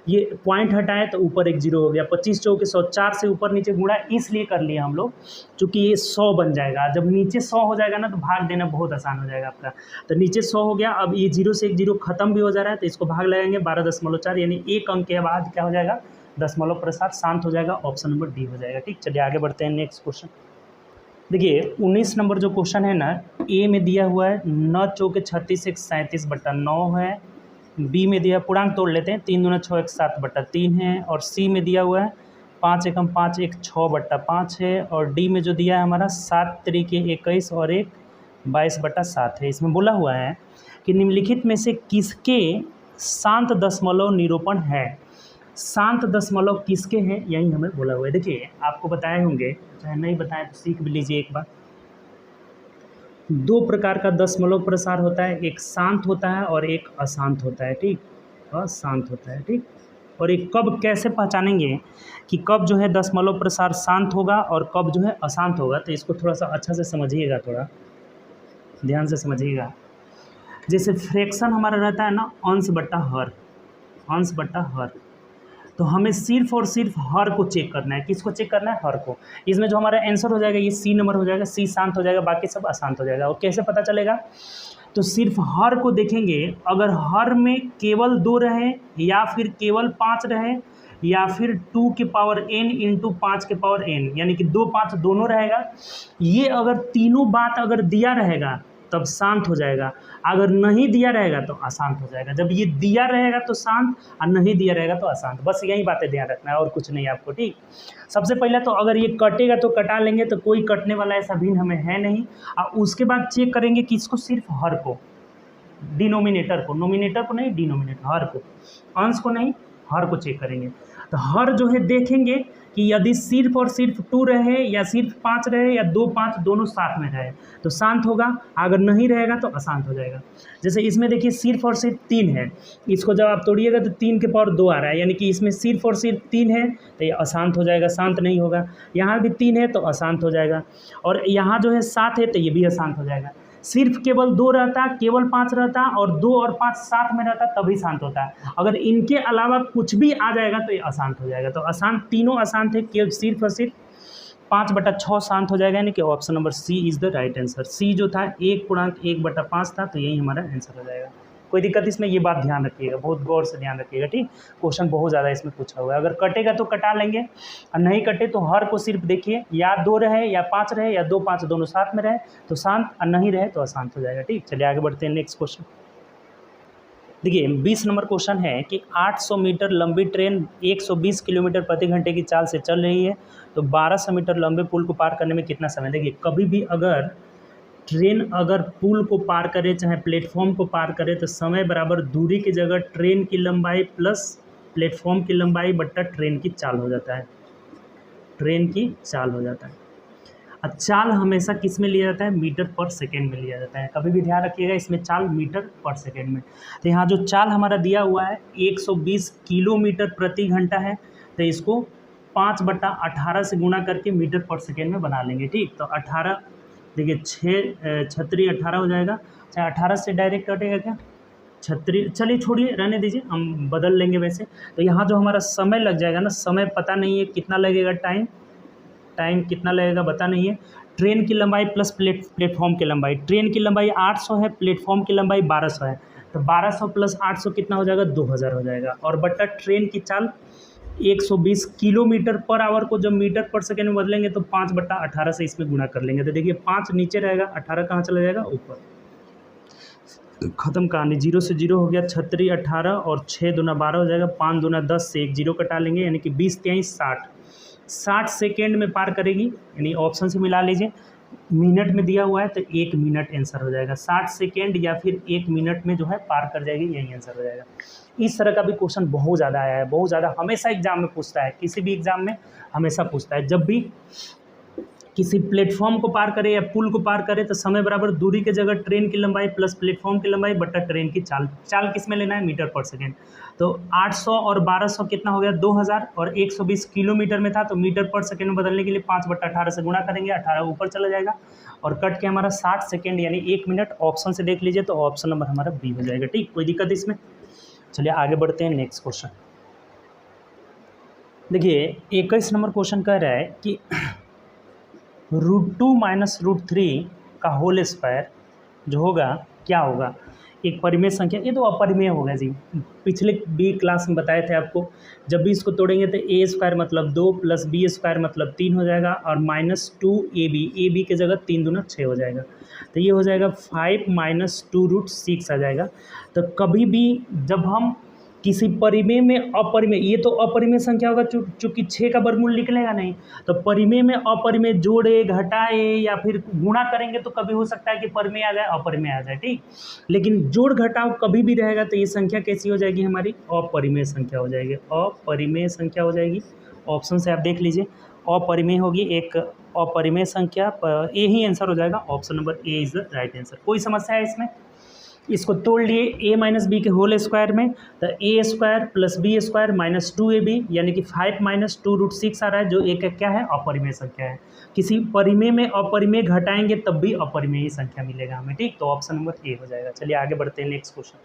ये पॉइंट हटाए तो ऊपर एक जीरो हो गया, 25 चौके 100, 4 से ऊपर नीचे गुणा इसलिए कर लिया हम लोग क्योंकि ये 100 बन जाएगा। जब नीचे 100 हो जाएगा ना तो भाग देना बहुत आसान हो जाएगा आपका। तो नीचे 100 हो गया, अब ये जीरो से एक जीरो खत्म भी हो जा रहा है, तो इसको भाग लगाएंगे 12.4, यानी एक अंक के बाद क्या हो जाएगा, दशमलव प्रसार शांत हो जाएगा। ऑप्शन नंबर डी हो जाएगा। ठीक, चलिए आगे बढ़ते हैं नेक्स्ट क्वेश्चन। देखिए 19 नंबर जो क्वेश्चन है ना, ए में दिया हुआ है 9 चौके 36 एक 37/9 है। बी में दिया, पूर्णांक तोड़ लेते हैं, 3 दूना 6 एक 7/3 है। और सी में दिया हुआ है 5 एकम 5 एक 6/5 है। और डी में जो दिया है हमारा 7 त्रिके 21 और एक 22/7 है। इसमें बोला हुआ है कि निम्नलिखित में से किसके शांत दशमलव निरूपण है। शांत दशमलव किसके हैं, यही हमें बोला हुआ है। देखिए आपको बताए होंगे, चाहे नहीं बताएं तो सीख भी लीजिए एक बार। दो प्रकार का दशमलव प्रसार होता है, एक शांत होता है और एक अशांत होता है। ठीक, अशांत होता है। ठीक, और एक कब कैसे पहचानेंगे कि कब जो है दशमलव प्रसार शांत होगा और कब जो है अशांत होगा, तो इसको थोड़ा सा अच्छा से समझिएगा, थोड़ा ध्यान से समझिएगा। जैसे फ्रैक्शन हमारा रहता है ना, अंश बट्टा हर, अंश बट्टा हर, तो हमें सिर्फ और सिर्फ हर को चेक करना है। किसको चेक करना है, हर को। इसमें जो हमारा आंसर हो जाएगा ये सी नंबर हो जाएगा, सी शांत हो जाएगा, बाकी सब अशांत हो जाएगा। और कैसे पता चलेगा, तो सिर्फ हर को देखेंगे, अगर हर में केवल 2 रहे या फिर केवल 5 रहे या फिर 2 की पावर n इंटू 5 के पावर n, यानी कि 2 5 दोनों रहेगा, ये अगर तीनों बात अगर दिया रहेगा तब शांत हो जाएगा, अगर नहीं दिया रहेगा तो अशांत हो जाएगा। जब ये दिया रहेगा तो शांत और नहीं दिया रहेगा तो अशांत। बस यही बातें ध्यान रखना है और कुछ नहीं आपको। ठीक, सबसे पहले तो अगर ये कटेगा तो कटा लेंगे, तो कोई कटने वाला ऐसा भिन्न हमें है नहीं। और उसके बाद चेक करेंगे कि इसको, सिर्फ हर को, डिनोमिनेटर को, नोमिनेटर को नहीं, डिनोमिनेटर, हर को, अंश को नहीं, हर को चेक करेंगे। तो हर जो है देखेंगे कि यदि सिर्फ और सिर्फ 2 रहे या सिर्फ 5 रहे या 2 5 दोनों साथ में रहे तो शांत होगा, अगर नहीं रहेगा तो अशांत हो जाएगा। जैसे इसमें देखिए सिर्फ और सिर्फ 3 है, इसको जब आप तोड़िएगा तो 3 के पावर 2 आ रहा है, यानी कि इसमें सिर्फ और सिर्फ 3 है तो ये अशांत हो जाएगा, शांत नहीं होगा। यहाँ भी 3 है तो अशांत हो जाएगा, और यहाँ जो है 7 है तो ये भी अशांत हो जाएगा। सिर्फ केवल 2 रहता, केवल 5 रहता और 2 और 5 साथ में रहता तभी शांत होता है। अगर इनके अलावा कुछ भी आ जाएगा तो ये अशांत हो जाएगा। तो अशांत, तीनों अशांत है, केवल सिर्फ और सिर्फ 5/6 शांत हो जाएगा, यानी कि option number C is the right answer. C जो था 1/1/5 था, तो यही हमारा आंसर हो जाएगा। कोई दिक्कत इसमें, ये बात ध्यान रखिएगा, बहुत गौर से ध्यान रखिएगा। ठीक, क्वेश्चन बहुत ज़्यादा इसमें पूछा हुआ है। अगर कटेगा तो कटा लेंगे और नहीं कटे तो हर को सिर्फ देखिए, या 2 रहे या 5 रहे या 2 5 दोनों साथ में रहे तो शांत, और नहीं रहे तो अशांत हो जाएगा। ठीक, चलिए आगे बढ़ते हैं नेक्स्ट क्वेश्चन। देखिए 20 नंबर क्वेश्चन है कि 800 मीटर लंबी ट्रेन 120 किलोमीटर प्रति घंटे की चाल से चल रही है, तो 1200 मीटर लंबे पुल को पार करने में कितना समय। देखिए कभी भी अगर ट्रेन अगर पुल को पार करे चाहे प्लेटफॉर्म को पार करे, तो समय बराबर दूरी की जगह ट्रेन की लंबाई प्लस प्लेटफॉर्म की लंबाई बट्टा ट्रेन की चाल हो जाता है, ट्रेन की चाल हो जाता है। अब चाल हमेशा किस में लिया जाता है, मीटर पर सेकेंड में लिया जाता है। कभी भी ध्यान रखिएगा, इसमें चाल मीटर पर सेकेंड में। तो यहाँ जो चाल हमारा दिया हुआ है 120 किलोमीटर प्रति घंटा है, तो इसको 5/18 से गुणा करके मीटर पर सेकेंड में बना लेंगे। ठीक, तो 18, देखिए 6×3 18 हो जाएगा। चाहे 18 से डायरेक्ट कटेगा क्या, 36, चलिए छोड़िए रहने दीजिए, हम बदल लेंगे वैसे। तो यहाँ जो हमारा समय लग जाएगा ना, समय पता नहीं है कितना लगेगा, टाइम कितना लगेगा पता नहीं है। ट्रेन की लंबाई प्लस प्लेटफॉर्म की लंबाई, ट्रेन की लंबाई 800 है, प्लेटफॉर्म की लंबाई 1200 है, तो 1200 प्लस 800 कितना हो जाएगा, 2000 हो जाएगा। और बट्टा ट्रेन की चाल 120 किलोमीटर पर आवर को जब मीटर पर सेकेंड में बदलेंगे तो 5/18 से इसमें गुणा कर लेंगे। तो देखिए 5 नीचे रहेगा, 18 कहाँ चला जाएगा, ऊपर। ख़त्म कहानी। 0 से 0 हो गया, 36 18 और 6 दूना 12 हो जाएगा, 5 दूना 10 से एक 0 कटा लेंगे, यानी कि 20 23 60 60 सेकेंड में पार करेगी, यानी ऑप्शन से मिला लीजिए। मिनट में दिया हुआ है तो 1 मिनट आंसर हो जाएगा, 60 सेकेंड या फिर 1 मिनट में जो है पार कर जाएगी, यही आंसर हो जाएगा। इस तरह का भी क्वेश्चन बहुत ज़्यादा आया है, बहुत ज़्यादा, हमेशा एग्जाम में पूछता है, किसी भी एग्जाम में हमेशा पूछता है। जब भी किसी प्लेटफॉर्म को पार करे या पुल को पार करे तो समय बराबर दूरी के जगह ट्रेन की लंबाई प्लस प्लेटफॉर्म की लंबाई बटा ट्रेन की चाल। चाल किस में लेना है? मीटर पर सेकेंड। तो 800 और 1200 कितना हो गया? 2000, और 120 किलोमीटर में था तो मीटर पर सेकेंड में बदलने के लिए 5/18 से गुणा करेंगे, 18 ऊपर चला जाएगा और कट के हमारा 60 सेकेंड यानी 1 मिनट। ऑप्शन से देख लीजिए तो ऑप्शन नंबर हमारा बी हो जाएगा। ठीक, कोई दिक्कत इसमें? चलिए आगे बढ़ते हैं नेक्स्ट क्वेश्चन। देखिए 21 नंबर क्वेश्चन कह रहा है कि √2 माइनस √3 का होल स्क्वायर जो होगा क्या होगा? एक परिमेय संख्या, ये तो अपरिमेय होगा जी। पिछले बी क्लास में बताए थे आपको, जब भी इसको तोड़ेंगे तो ए स्क्वायर मतलब 2 प्लस बी स्क्वायर मतलब 3 हो जाएगा और -2ab, ए बी की जगह 3 दूना 6 हो जाएगा। तो ये हो जाएगा 5 माइनस 2√6 आ जाएगा। तो कभी भी जब हम किसी परिमेय में अपरिमेय, ये तो अपरिमेय संख्या होगा चूँकि 6 का वर्गमूल निकलेगा नहीं, तो परिमेय में अपरिमेय जोड़े घटाए या फिर गुणा करेंगे तो कभी हो सकता है कि परिमेय आ जाए अपरिमेय आ जाए। ठीक, लेकिन जोड़ घटाव कभी भी रहेगा तो ये संख्या कैसी हो जाएगी? हमारी अपरिमेय संख्या हो जाएगी, अपरिमेय संख्या हो जाएगी। ऑप्शन से आप देख लीजिए, अपरिमेय होगी एक अपरिमेय संख्या, ए ही आंसर हो जाएगा। Option number A is the right answer. कोई समस्या है इसमें? इसको तोड़ लिए a माइनस बी के होल स्क्वायर में, तो A square plus B square minus 2ab यानी कि 5 माइनस 2√6 आ रहा है, जो एक क्या है? अपरिमेय संख्या है। किसी परिमेय में अपरिमेय घटाएंगे तब भी अपरिमेय संख्या मिलेगा हमें। ठीक, तो ऑप्शन नंबर ए हो जाएगा। चलिए आगे बढ़ते हैं नेक्स्ट क्वेश्चन।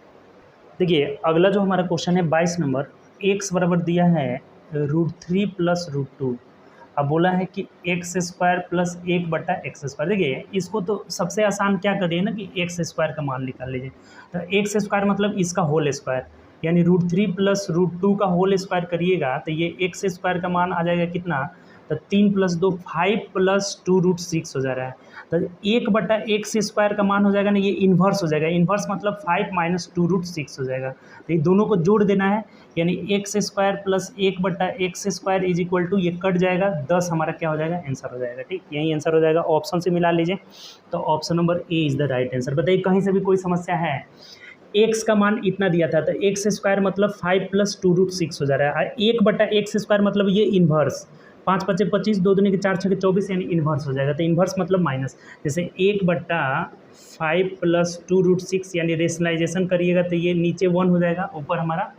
देखिए अगला जो हमारा क्वेश्चन है 22 नंबर, एक्स बराबर दिया है √3 प्लस √2। अब बोला है कि x square plus 1/x square. देखिए इसको तो सबसे आसान क्या करिए ना कि एक्स स्क्वायर का मान निकाल लीजिए। तो एक्स स्क्वायर मतलब इसका होल स्क्वायर, यानी √3 प्लस √2 का होल स्क्वायर करिएगा तो ये एक्स स्क्वायर का मान आ जाएगा कितना? तो 3 + 2 5 प्लस 2√6 हो जा रहा है। तो 1/x स्क्वायर का मान हो जाएगा ना, ये इन्वर्स हो जाएगा। इन्वर्स मतलब 5 माइनस 2√6 हो जाएगा। तो ये दोनों को जोड़ देना है, यानी x square plus 1/x square is equal to, ये कट जाएगा 10 हमारा क्या हो जाएगा? आंसर हो जाएगा। ठीक, यही आंसर हो जाएगा। ऑप्शन से मिला लीजिए तो option number A is the right answer. बताइए कहीं से भी कोई समस्या है? एक्स का मान इतना दिया था तो एक्स स्क्वायर मतलब 5 प्लस 2√6 हो जा रहा है। 1/x स्क्वायर मतलब ये इन्वर्स, 5 × 5 = 25, 2 दूनी के 4 × 6 = 24 यानी इन्वर्स हो जाएगा। तो इन्वर्स मतलब माइनस, जैसे 1/5 प्लस 2√6 यानी रेशनलाइजेशन करिएगा तो ये नीचे 1 हो जाएगा, ऊपर हमारा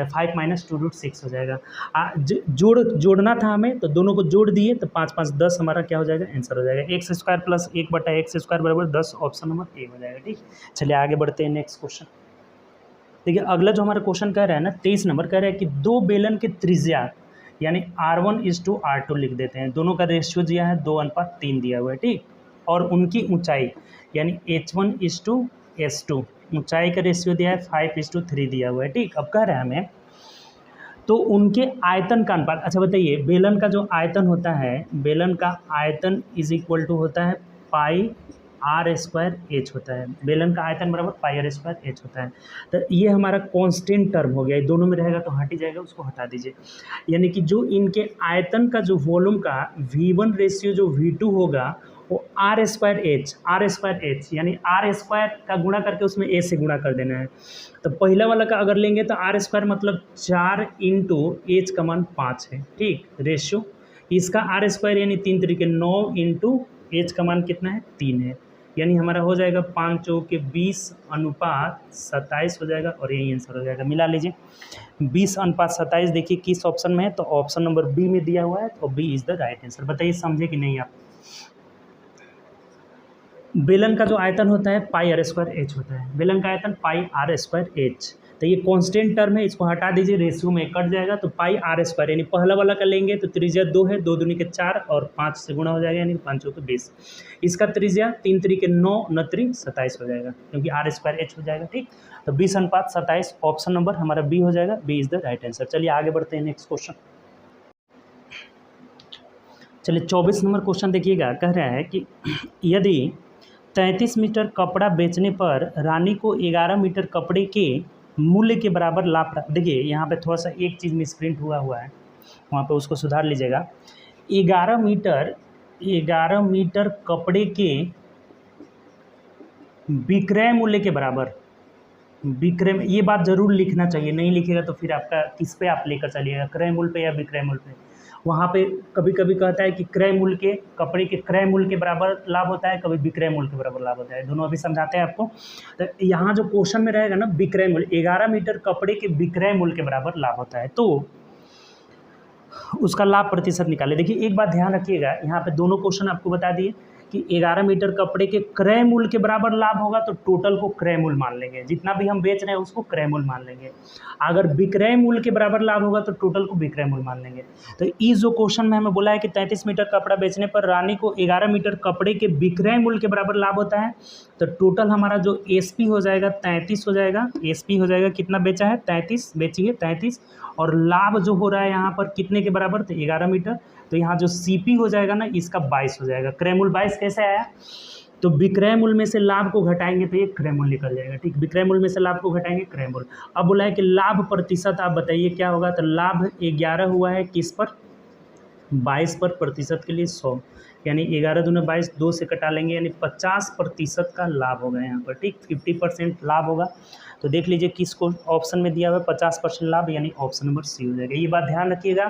5 माइनस 2√6 हो जाएगा। जोड़ना था हमें तो दोनों को जोड़ दिए तो 5 × 5 = 10 हमारा क्या हो जाएगा? आंसर हो जाएगा। X square plus 1/x square बराबर 10, ऑप्शन नंबर ए हो जाएगा। ठीक, चलिए आगे बढ़ते हैं नेक्स्ट क्वेश्चन। देखिए अगला जो हमारा क्वेश्चन कह रहा है ना 23 नंबर, कह रहा है कि दो बेलन के त्रिज्या यानी R1:R2 लिख देते हैं। दोनों का रेशियो दिया है 2:3 दिया हुआ है। ठीक, और उनकी ऊंचाई यानी H1:S2, ऊंचाई का रेशियो दिया है 5:3 दिया हुआ है। ठीक, अब कह रहा है हमें तो उनके आयतन का अनुपात। अच्छा बताइए, बेलन का जो आयतन होता है, बेलन का आयतन इज इक्वल टू होता है πr² होता है। बेलन का आयतन बराबर πr² होता है। तो ये हमारा कांस्टेंट टर्म हो गया, ये दोनों में रहेगा तो हट ही जाएगा, उसको हटा दीजिए। यानी कि जो इनके आयतन का जो वॉल्यूम का V1 रेशियो जो V2 होगा वो R² यानी R² का गुणा करके उसमें A से गुणा कर देना है। तो पहला वाला का अगर लेंगे तो R² मतलब 4 × H का मान 5 है। ठीक, रेशियो इसका R² यानी 3 × 3 = 9 × H का मान कितना है? 3 है, यानी हमारा हो जाएगा 5 × 4 = 20:27 हो जाएगा और यही आंसर हो जाएगा। मिला लीजिए 20:27। देखिए किस ऑप्शन में है, तो ऑप्शन नंबर बी में दिया हुआ है, तो B is the right answer. बताइए समझे कि नहीं आप? बेलन का जो आयतन होता है πr² होता है। बेलन का आयतन πr², तो ये कांस्टेंट टर्म है, इसको हटा दीजिए, रेशियो में कट जाएगा तो πr² यानी पहला वाला का लेंगे तो त्रिज्या 2 है, 2 दूनी के 4 और 5 से गुणा हो जाएगा यानी 5 × 4 = 20। इसका त्रिज्या 3 × 3 = 9, 9 × 3 = 27 हो जाएगा क्योंकि R² हो जाएगा। ठीक, तो 20:27 ऑप्शन नंबर हमारा बी हो जाएगा। B is the right answer. चलिए आगे बढ़ते हैं नेक्स्ट क्वेश्चन। चलिए 24 नंबर क्वेश्चन देखिएगा, कह रहा है कि यदि 33 मीटर कपड़ा बेचने पर रानी को 11 मीटर कपड़े के मूल्य के बराबर लाभ प्राप्त। देखिए यहाँ पे थोड़ा सा एक चीज़ मिसप्रिंट हुआ है, वहाँ पे उसको सुधार लीजिएगा। 11 मीटर कपड़े के विक्रय मूल्य के बराबर, विक्रय, ये बात जरूर लिखना चाहिए, नहीं लिखेगा तो फिर आपका किस पे आप लेकर चलिएगा, क्रय मूल्य पे या विक्रय मूल्य पे। वहाँ पे कभी कभी कहता है कि क्रय मूल्य के, कपड़े के क्रय मूल्य के बराबर लाभ होता है, कभी विक्रय मूल्य के बराबर लाभ होता है, दोनों अभी समझाते हैं आपको। तो यहाँ जो क्वेश्चन में रहेगा ना विक्रय मूल्य, 11 मीटर कपड़े के विक्रय मूल्य के बराबर लाभ होता है, तो उसका लाभ प्रतिशत निकाले। देखिए एक बात ध्यान रखिएगा, यहाँ पे दोनों क्वेश्चन आपको बता दिए कि 11 मीटर कपड़े के क्रय मूल्य के बराबर लाभ होगा तो टोटल को क्रय मूल्य मान लेंगे, जितना भी हम बेच रहे हैं उसको क्रय मूल्य मान लेंगे। अगर विक्रय मूल्य के बराबर लाभ होगा तो टोटल को विक्रय मूल्य मान लेंगे। तो इस जो क्वेश्चन में हमें बोला है कि 33 मीटर कपड़ा बेचने पर रानी को 11 मीटर कपड़े के विक्रय मूल्य के बराबर लाभ होता है, तो टोटल हमारा जो एसपी हो जाएगा 33 हो जाएगा। एसपी हो जाएगा, कितना बेचा है 33, बेचिए 33, और लाभ जो हो रहा है यहाँ पर कितने के बराबर, तो 11 मीटर। तो यहाँ जो सीपी हो जाएगा ना इसका 22 हो जाएगा। क्रय मूल्य 22 कैसे आया, तो विक्रय मूल्य में से लाभ को घटाएंगे तो ये क्रय मूल्य निकल जाएगा। ठीक, विक्रय मूल्य में से लाभ को घटाएंगे क्रय मूल्य। अब बोला है कि लाभ प्रतिशत आप बताइए क्या होगा, तो लाभ 11 हुआ है किस पर, 22 पर, प्रतिशत के लिए 100, यानी 11 दूना 22, 2 से कटा लेंगे, यानी 50% का लाभ होगा यहाँ पर। ठीक, 50% लाभ होगा। तो देख लीजिए किसको ऑप्शन में दिया हुआ है 50% लाभ, यानी ऑप्शन नंबर सी हो जाएगा। ये बात ध्यान रखिएगा,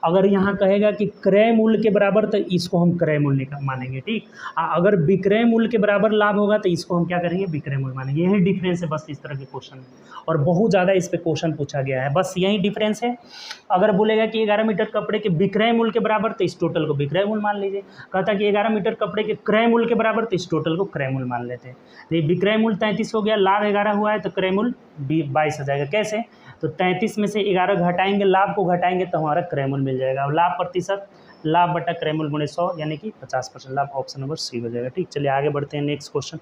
अगर यहाँ कहेगा कि क्रय मूल्य के बराबर तो इसको हम क्रय मूल्य का मानेंगे। ठीक, अगर विक्रय मूल्य के बराबर लाभ होगा तो इसको हम क्या करेंगे, विक्रय मूल्य मानेंगे। यही डिफरेंस है बस इस तरह के क्वेश्चन में, और बहुत ज़्यादा इस पर क्वेश्चन पूछा गया है, बस यही डिफरेंस है। अगर बोलेगा कि 11 मीटर कपड़े के विक्रय मूल्य के बराबर तो इस टोटल को विक्रय मूल्य मान लीजिए। कहता कि 11 मीटर कपड़े के क्रय मूल्य के बराबर तो इस टोटल को क्रय मूल्य मान लेते हैं। तो ये विक्रय मूल्य 33 हो गया, लाभ 11 हुआ है, तो क्रय मूल्य 22 हो जाएगा। कैसे, तो 33 में से 11 घटाएंगे, लाभ को घटाएंगे तो हमारा क्रय मूल्य मिल जाएगा। और लाभ प्रतिशत, लाभ बटा क्रय मूल्य गुणे 100, यानी कि 50% लाभ, ऑप्शन नंबर सी हो जाएगा। ठीक, चलिए आगे बढ़ते हैं नेक्स्ट क्वेश्चन।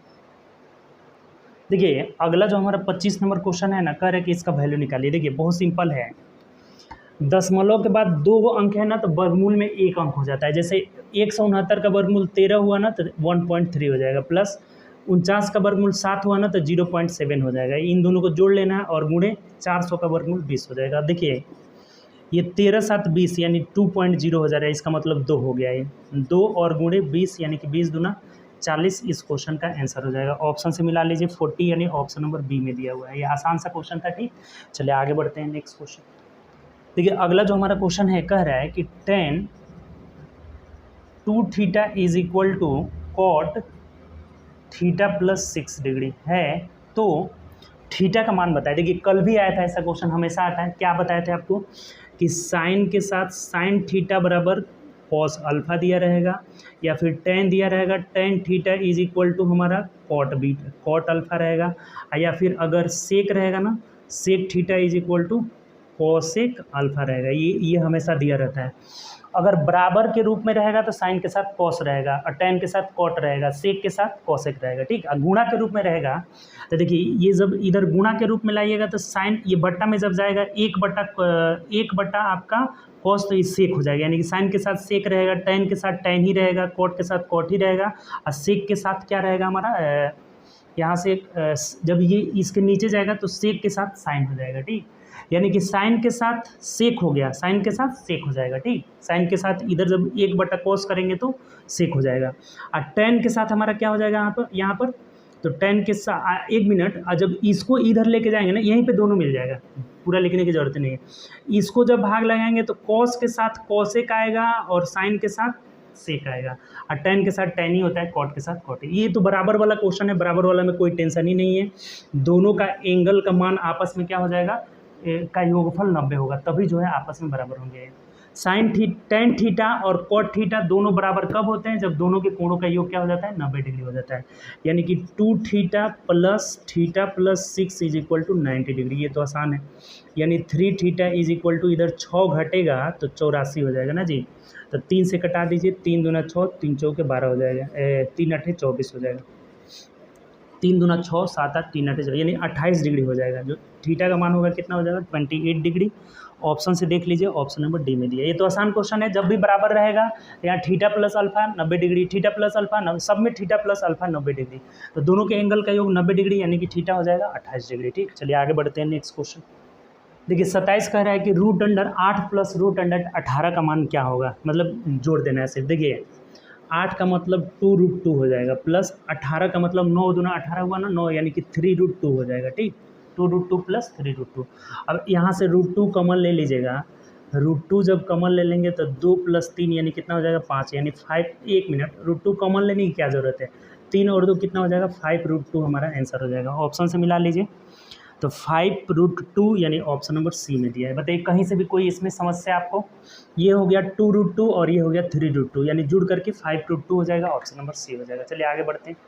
देखिए अगला जो हमारा 25 नंबर क्वेश्चन है ना, कह रहे कि इसका वैल्यू निकालिए। देखिए बहुत सिंपल है, दशमलव के बाद 2 अंक है ना तो वर्गमूल में 1 अंक हो जाता है। जैसे 169 का वर्गमूल 13 हुआ ना तो 1.3 हो जाएगा, प्लस 49 का वर्गमूल 7 हुआ ना तो 0.7 हो जाएगा। इन दोनों को जोड़ लेना है और गुणे 400 का वर्गमूल 20 हो जाएगा। देखिए ये 13 7 20 यानी 2.0 हो जा रहा है, इसका मतलब 2 हो गया। ये 2 और गुणे 20 यानी कि 20 दूना 40, इस क्वेश्चन का आंसर हो जाएगा। ऑप्शन से मिला लीजिए 40, यानी ऑप्शन नंबर बी में दिया हुआ है। ये आसान सा क्वेश्चन था। ठीक, चलिए आगे बढ़ते हैं नेक्स्ट क्वेश्चन। देखिए अगला जो हमारा क्वेश्चन है कह रहा है कि tan 2 theta is equal to cot theta plus 6 degree है, तो थीटा का मान बताए। देखिए कल भी आया था ऐसा क्वेश्चन, हमेशा आता है। क्या बताए थे आपको कि साइन के साथ साइन थीटा बराबर कॉस अल्फा दिया रहेगा, या फिर tan दिया रहेगा, tan theta is equal to हमारा कॉट बीटा, कॉट अल्फा रहेगा, या फिर अगर सेक रहेगा ना, sec theta is equal to cosec alpha रहेगा। ये हमेशा दिया रहता है। अगर बराबर के रूप में रहेगा तो साइन के साथ कॉस रहेगा, और tan के साथ कॉट रहेगा, सेक के साथ कोसेक रहेगा। ठीक, और गुणा के रूप में रहेगा तो देखिए ये जब इधर गुणा के रूप में लाइएगा तो साइन, ये बट्टा में जब जाएगा 1 बट्टा आपका कॉस, तो ये सेक हो जाएगा, यानी कि साइन के साथ सेक रहेगा, tan के साथ tan ही रहेगा, कॉट के साथ कॉट ही रहेगा, और सेक के साथ क्या रहेगा हमारा, यहाँ से जब ये इसके नीचे जाएगा तो सेक के साथ साइन हो जाएगा। ठीक, यानी कि साइन के साथ सेक हो गया, साइन के साथ सेक हो जाएगा। ठीक, साइन के साथ इधर जब 1 बटा कोस करेंगे तो सेक हो जाएगा, और tan के साथ हमारा क्या हो जाएगा यहाँ पर तो tan के साथ, 1 मिनट, और जब इसको इधर लेके जाएंगे ना, यहीं पे दोनों मिल जाएगा, पूरा लिखने की जरूरत नहीं है। इसको जब भाग लगाएंगे तो कॉस के साथ कॉसेक आएगा और साइन के साथ सेक आएगा, और tan के साथ tan ही होता है, कॉट के साथ कॉट। ये तो बराबर वाला क्वेश्चन है, बराबर वाला में कोई टेंशन ही नहीं है। दोनों का एंगल का मान आपस में क्या हो जाएगा, का योगफल 90 होगा, तभी जो है आपस में बराबर होंगे। tan थीटा और cot थीटा दोनों बराबर कब होते हैं, जब दोनों के कोणों का योग क्या हो जाता है, 90 डिग्री हो जाता है। यानी कि 2 theta plus 6 is equal to 90 degree. ये तो आसान है, यानी 3 थीटा इज इक्वल टू, इधर 6 घटेगा तो 84 हो जाएगा ना जी। तो 3 से कटा दीजिए, 3 दूना 6, 3 चौके 12 हो जाएगा, 3 8 24 हो जाएगा। 3 दूना 6, 7 8, 3 8 यानी 28 डिग्री हो जाएगा। जो थीटा का मान होगा कितना हो जाएगा 28 डिग्री। ऑप्शन से देख लीजिए, ऑप्शन नंबर डी में दिया। ये तो आसान क्वेश्चन है, जब भी बराबर रहेगा यहाँ theta plus alpha 90 degree, theta plus alpha सब में थीटा प्लस अल्फा 90 डिग्री, तो दोनों के एंगल का योग 90 डिग्री यानी कि थीटा हो जाएगा 28 डिग्री। ठीक, चलिए आगे बढ़ते हैं नेक्स्ट क्वेश्चन। देखिए 27 कह रहा है कि root under 8 plus root under 18 का मान क्या होगा, मतलब जोड़ देना है सिर्फ। देखिए 8 का मतलब 2√2 हो जाएगा, प्लस 18 का मतलब 9 दूना 18 हुआ ना 9, यानी कि 3√2 हो जाएगा। ठीक, 2√2 प्लस 3√2। अब यहाँ से √2 कॉमन ले लीजिएगा, √2 जब कॉमन ले लेंगे तो 2 + 3 यानी कितना हो जाएगा 5, यानी 5। 1 मिनट, √2 कॉमन लेने की क्या ज़रूरत है, 3 और 2 कितना हो जाएगा 5√2 हमारा आंसर हो जाएगा। ऑप्शन से मिला लीजिए, तो 5√2 यानी ऑप्शन नंबर सी में दिया है। बताइए कहीं से भी कोई इसमें समस्या आपको। ये हो गया 2√2 और ये हो गया 3√2, यानी जुड़ करके 5√2 हो जाएगा, ऑप्शन नंबर सी हो जाएगा। चलिए आगे बढ़ते हैं।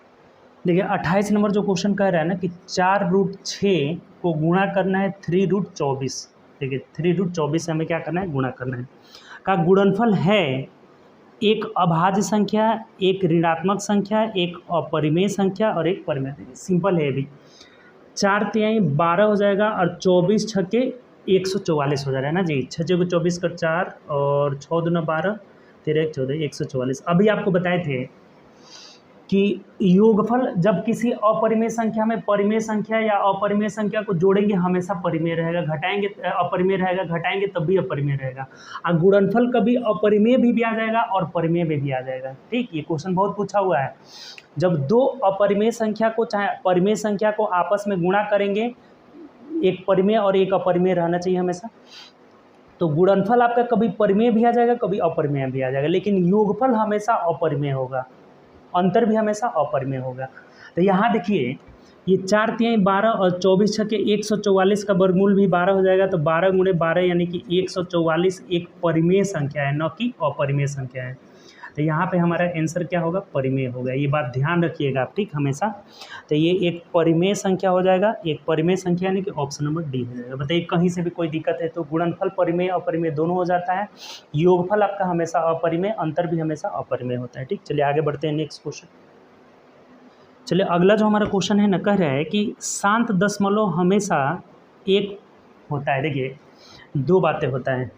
देखिए 28 नंबर जो क्वेश्चन कह रहा है ना कि 4√6 को गुणा करना है 3√24। देखिए 3√24 से हमें क्या करना है, गुणा करना है। का गुणनफल है एक अभाज्य संख्या, एक ऋणात्मक संख्या, एक अपरिमेय संख्या और एक परिमेय। सिंपल है अभी। 4×3 12 हो जाएगा और 24 छक्के 144 हो जा रहा है ना जी। 6 को 24 कर 4 और 6 दूना 12, 13 1 14, 144। अभी आपको बताए थे कि योगफल जब किसी अपरिमेय संख्या में परिमेय संख्या या अपरिमेय संख्या को जोड़ेंगे हमेशा परिमेय रहेगा, घटाएंगे अपरिमेय रहेगा, घटाएंगे तब भी अपरिमेय रहेगा। और गुणनफल कभी अपरिमेय भी आ जाएगा और परिमेय में भी आ जाएगा। ठीक, ये क्वेश्चन बहुत पूछा हुआ है। जब दो अपरिमेय संख्या को चाहे परिमेय संख्या को आपस में गुणा करेंगे, एक परिमेय और एक अपरिमेय रहना चाहिए हमेशा, तो गुणनफल आपका कभी परिमेय भी आ जाएगा, कभी अपरिमेय भी आ जाएगा, लेकिन योगफल हमेशा अपरिमेय होगा, अंतर भी हमेशा अपरिमेय होगा। तो यहाँ देखिए ये 4×3 12 और 24 छक्के 144 का वर्गमूल भी 12 हो जाएगा, तो 12 × 12 यानी कि 144 एक परिमेय संख्या है, न कि अपरिमेय संख्या है। तो यहाँ पे हमारा आंसर क्या होगा, परिमेय होगा। ये बात ध्यान रखिएगा आप, ठीक, हमेशा। तो ये एक परिमेय संख्या हो जाएगा, एक परिमेय संख्या यानी कि ऑप्शन नंबर डी हो जाएगा। बताइए कहीं से भी कोई दिक्कत है तो गुणनफल परिमेय अपरिमेय दोनों हो जाता है, योगफल आपका हमेशा अपरिमेय, अंतर भी हमेशा अपरिमेय होता है। ठीक, चलिए आगे बढ़ते हैं नेक्स्ट क्वेश्चन। चलिए अगला जो हमारा क्वेश्चन है ना, कह रहा है कि शांत दशमलव हमेशा एक होता है। देखिए दो बातें होता है,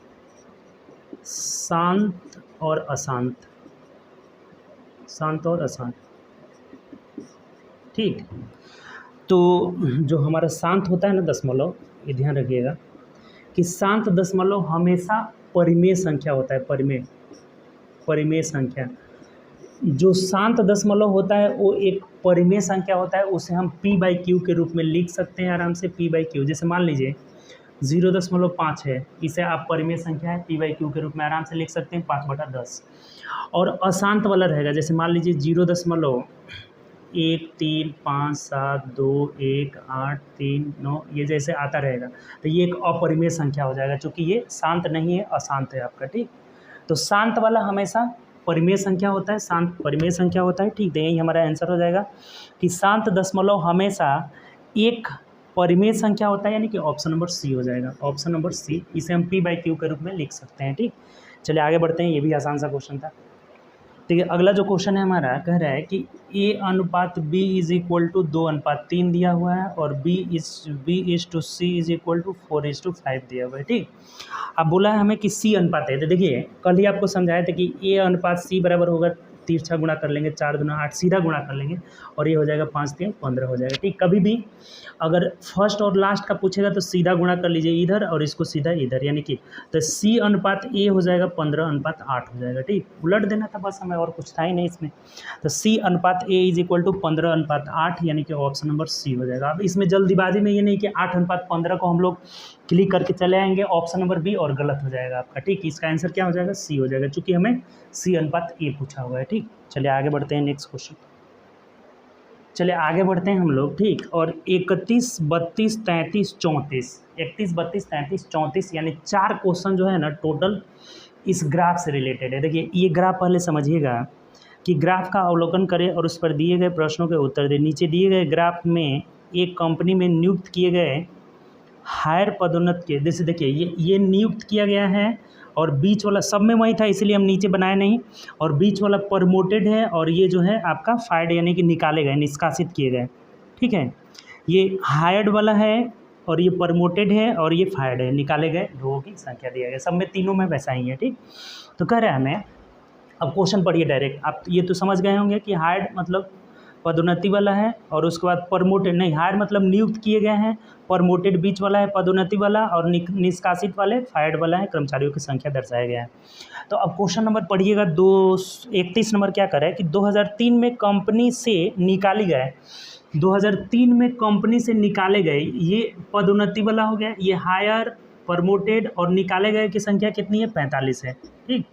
शांत और अशांत, शांत और अशांत। ठीक, तो जो हमारा शांत होता है ना दशमलव, ये ध्यान रखिएगा कि शांत दशमलव हमेशा परिमेय संख्या होता है, परिमेय संख्या। जो शांत दशमलव होता है वो एक परिमेय संख्या होता है, उसे हम p/q के रूप में लिख सकते हैं आराम से, p/q। जैसे मान लीजिए 0.5 है, इसे आप परिमेय संख्या है p/q के रूप में आराम से लिख सकते हैं 5/10। और अशांत वाला रहेगा, जैसे मान लीजिए 0.1 3 5 7 2 1 8 3 9, ये जैसे आता रहेगा, तो ये एक अपरिमेय संख्या हो जाएगा, क्योंकि ये शांत नहीं है, अशांत है आपका। ठीक, तो शांत वाला हमेशा परिमेय संख्या होता है, शांत परिमेय संख्या होता है। ठीक, तो यही हमारा आंसर हो जाएगा कि शांत दशमलव हमेशा एक परिमेय संख्या होता है, यानी कि ऑप्शन नंबर सी हो जाएगा, ऑप्शन नंबर सी। इसे हम p/q के रूप में लिख सकते हैं। ठीक, चलिए आगे बढ़ते हैं, ये भी आसान सा क्वेश्चन था। ठीक है, अगला जो क्वेश्चन है हमारा, कह रहा है कि a/b = 2:3 दिया हुआ है और b/c = 4:5 दिया हुआ है। ठीक, अब बोला है हमें कि c अनुपात है। तो देखिए कल ही आपको समझाया था कि a/c बराबर होगा, तिरछा गुणा कर लेंगे, 4 दूना 8, सीधा गुणा कर लेंगे और ये हो जाएगा 5×3 15 हो जाएगा। ठीक, कभी भी अगर फर्स्ट और लास्ट का पूछेगा तो सीधा गुणा कर लीजिए इधर और इसको सीधा इधर, यानी कि तो c अनुपात a हो जाएगा 15:8 हो जाएगा। ठीक, उलट देना था बस हमें, और कुछ था ही नहीं इसमें। तो c अनुपात a = 15:8 यानी कि ऑप्शन नंबर सी हो जाएगा। अब इसमें जल्दीबाजी में ये नहीं कि 8:15 को हम लोग क्लिक करके चले आएंगे ऑप्शन नंबर बी और गलत हो जाएगा आपका। ठीक, इसका आंसर क्या हो जाएगा, सी हो जाएगा, चूँकि हमें c अनुपात a पूछा हुआ है। ठीक, चलिए आगे बढ़ते हैं नेक्स्ट क्वेश्चन। चलिए आगे बढ़ते हैं हम लोग। ठीक, और 31 32 33 34, 31 32 33 34 यानी 4 क्वेश्चन जो है ना टोटल इस ग्राफ से रिलेटेड है। देखिए ये ग्राफ पहले समझिएगा कि ग्राफ का अवलोकन करें और उस पर दिए गए प्रश्नों के उत्तर दें। नीचे दिए गए ग्राफ में एक कंपनी में नियुक्त किए गए हायर पदोन्नत के, जैसे देखिए ये नियुक्त किया गया है और बीच वाला सब में वही था, इसलिए हम नीचे बनाए नहीं, और बीच वाला प्रमोटेड है और ये जो है आपका फायर्ड यानी कि निकाले गए, निष्कासित किए गए। ठीक है। ये हायर्ड वाला है और ये प्रमोटेड है और ये फायर्ड है, निकाले गए लोगों की संख्या दिया गया, सब में तीनों में वैसा ही है। ठीक, तो कह रहे हैं हमें, अब क्वेश्चन पढ़िए डायरेक्ट, आप ये तो समझ गए होंगे कि हायर्ड मतलब पदोन्नति वाला है, और उसके बाद प्रमोटेड नहीं, हायर्ड मतलब नियुक्त किए गए हैं, प्रमोटेड बीच वाला है पदोन्नति वाला, और निष्कासित वाले फायर्ड वाला है, कर्मचारियों की संख्या दर्शाया गया है। तो अब क्वेश्चन नंबर पढ़िएगा 231 नंबर क्या कर रहा है कि 2003 में कंपनी से निकाली गए, 2003 में कंपनी से निकाले गए, ये पदोन्नति वाला हो गया, ये हायर, प्रमोटेड और निकाले गए की संख्या कितनी है, 45 है। ठीक,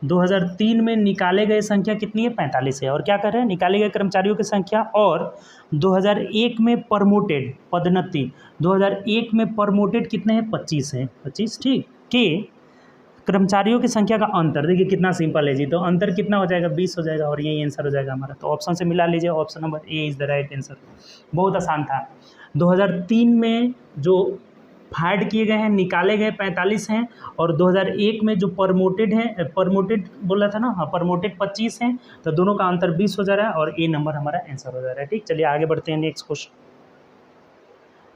2003 में निकाले गए संख्या कितनी है, 45 है। और क्या कर रहे हैं, निकाले गए कर्मचारियों की संख्या, और 2001 में प्रमोटेड पदोन्नति, 2001 में प्रमोटेड कितने हैं, 25 हैं, 25। ठीक, के कर्मचारियों की संख्या का अंतर, देखिए कितना सिंपल है जी, तो अंतर कितना हो जाएगा, 20 हो जाएगा, और यही आंसर हो जाएगा हमारा। तो ऑप्शन से मिला लीजिए, option number A is the right answer. बहुत आसान था। 2003 में जो फायर्ड किए गए हैं, निकाले गए 45 हैं, और 2001 में जो प्रमोटेड हैं, प्रमोटेड बोला था ना, हाँ, प्रमोटेड 25 हैं, तो दोनों का अंतर 20 हो जा रहा है, और ए नंबर हमारा आंसर हो जा रहा है। ठीक, चलिए आगे बढ़ते हैं नेक्स्ट क्वेश्चन।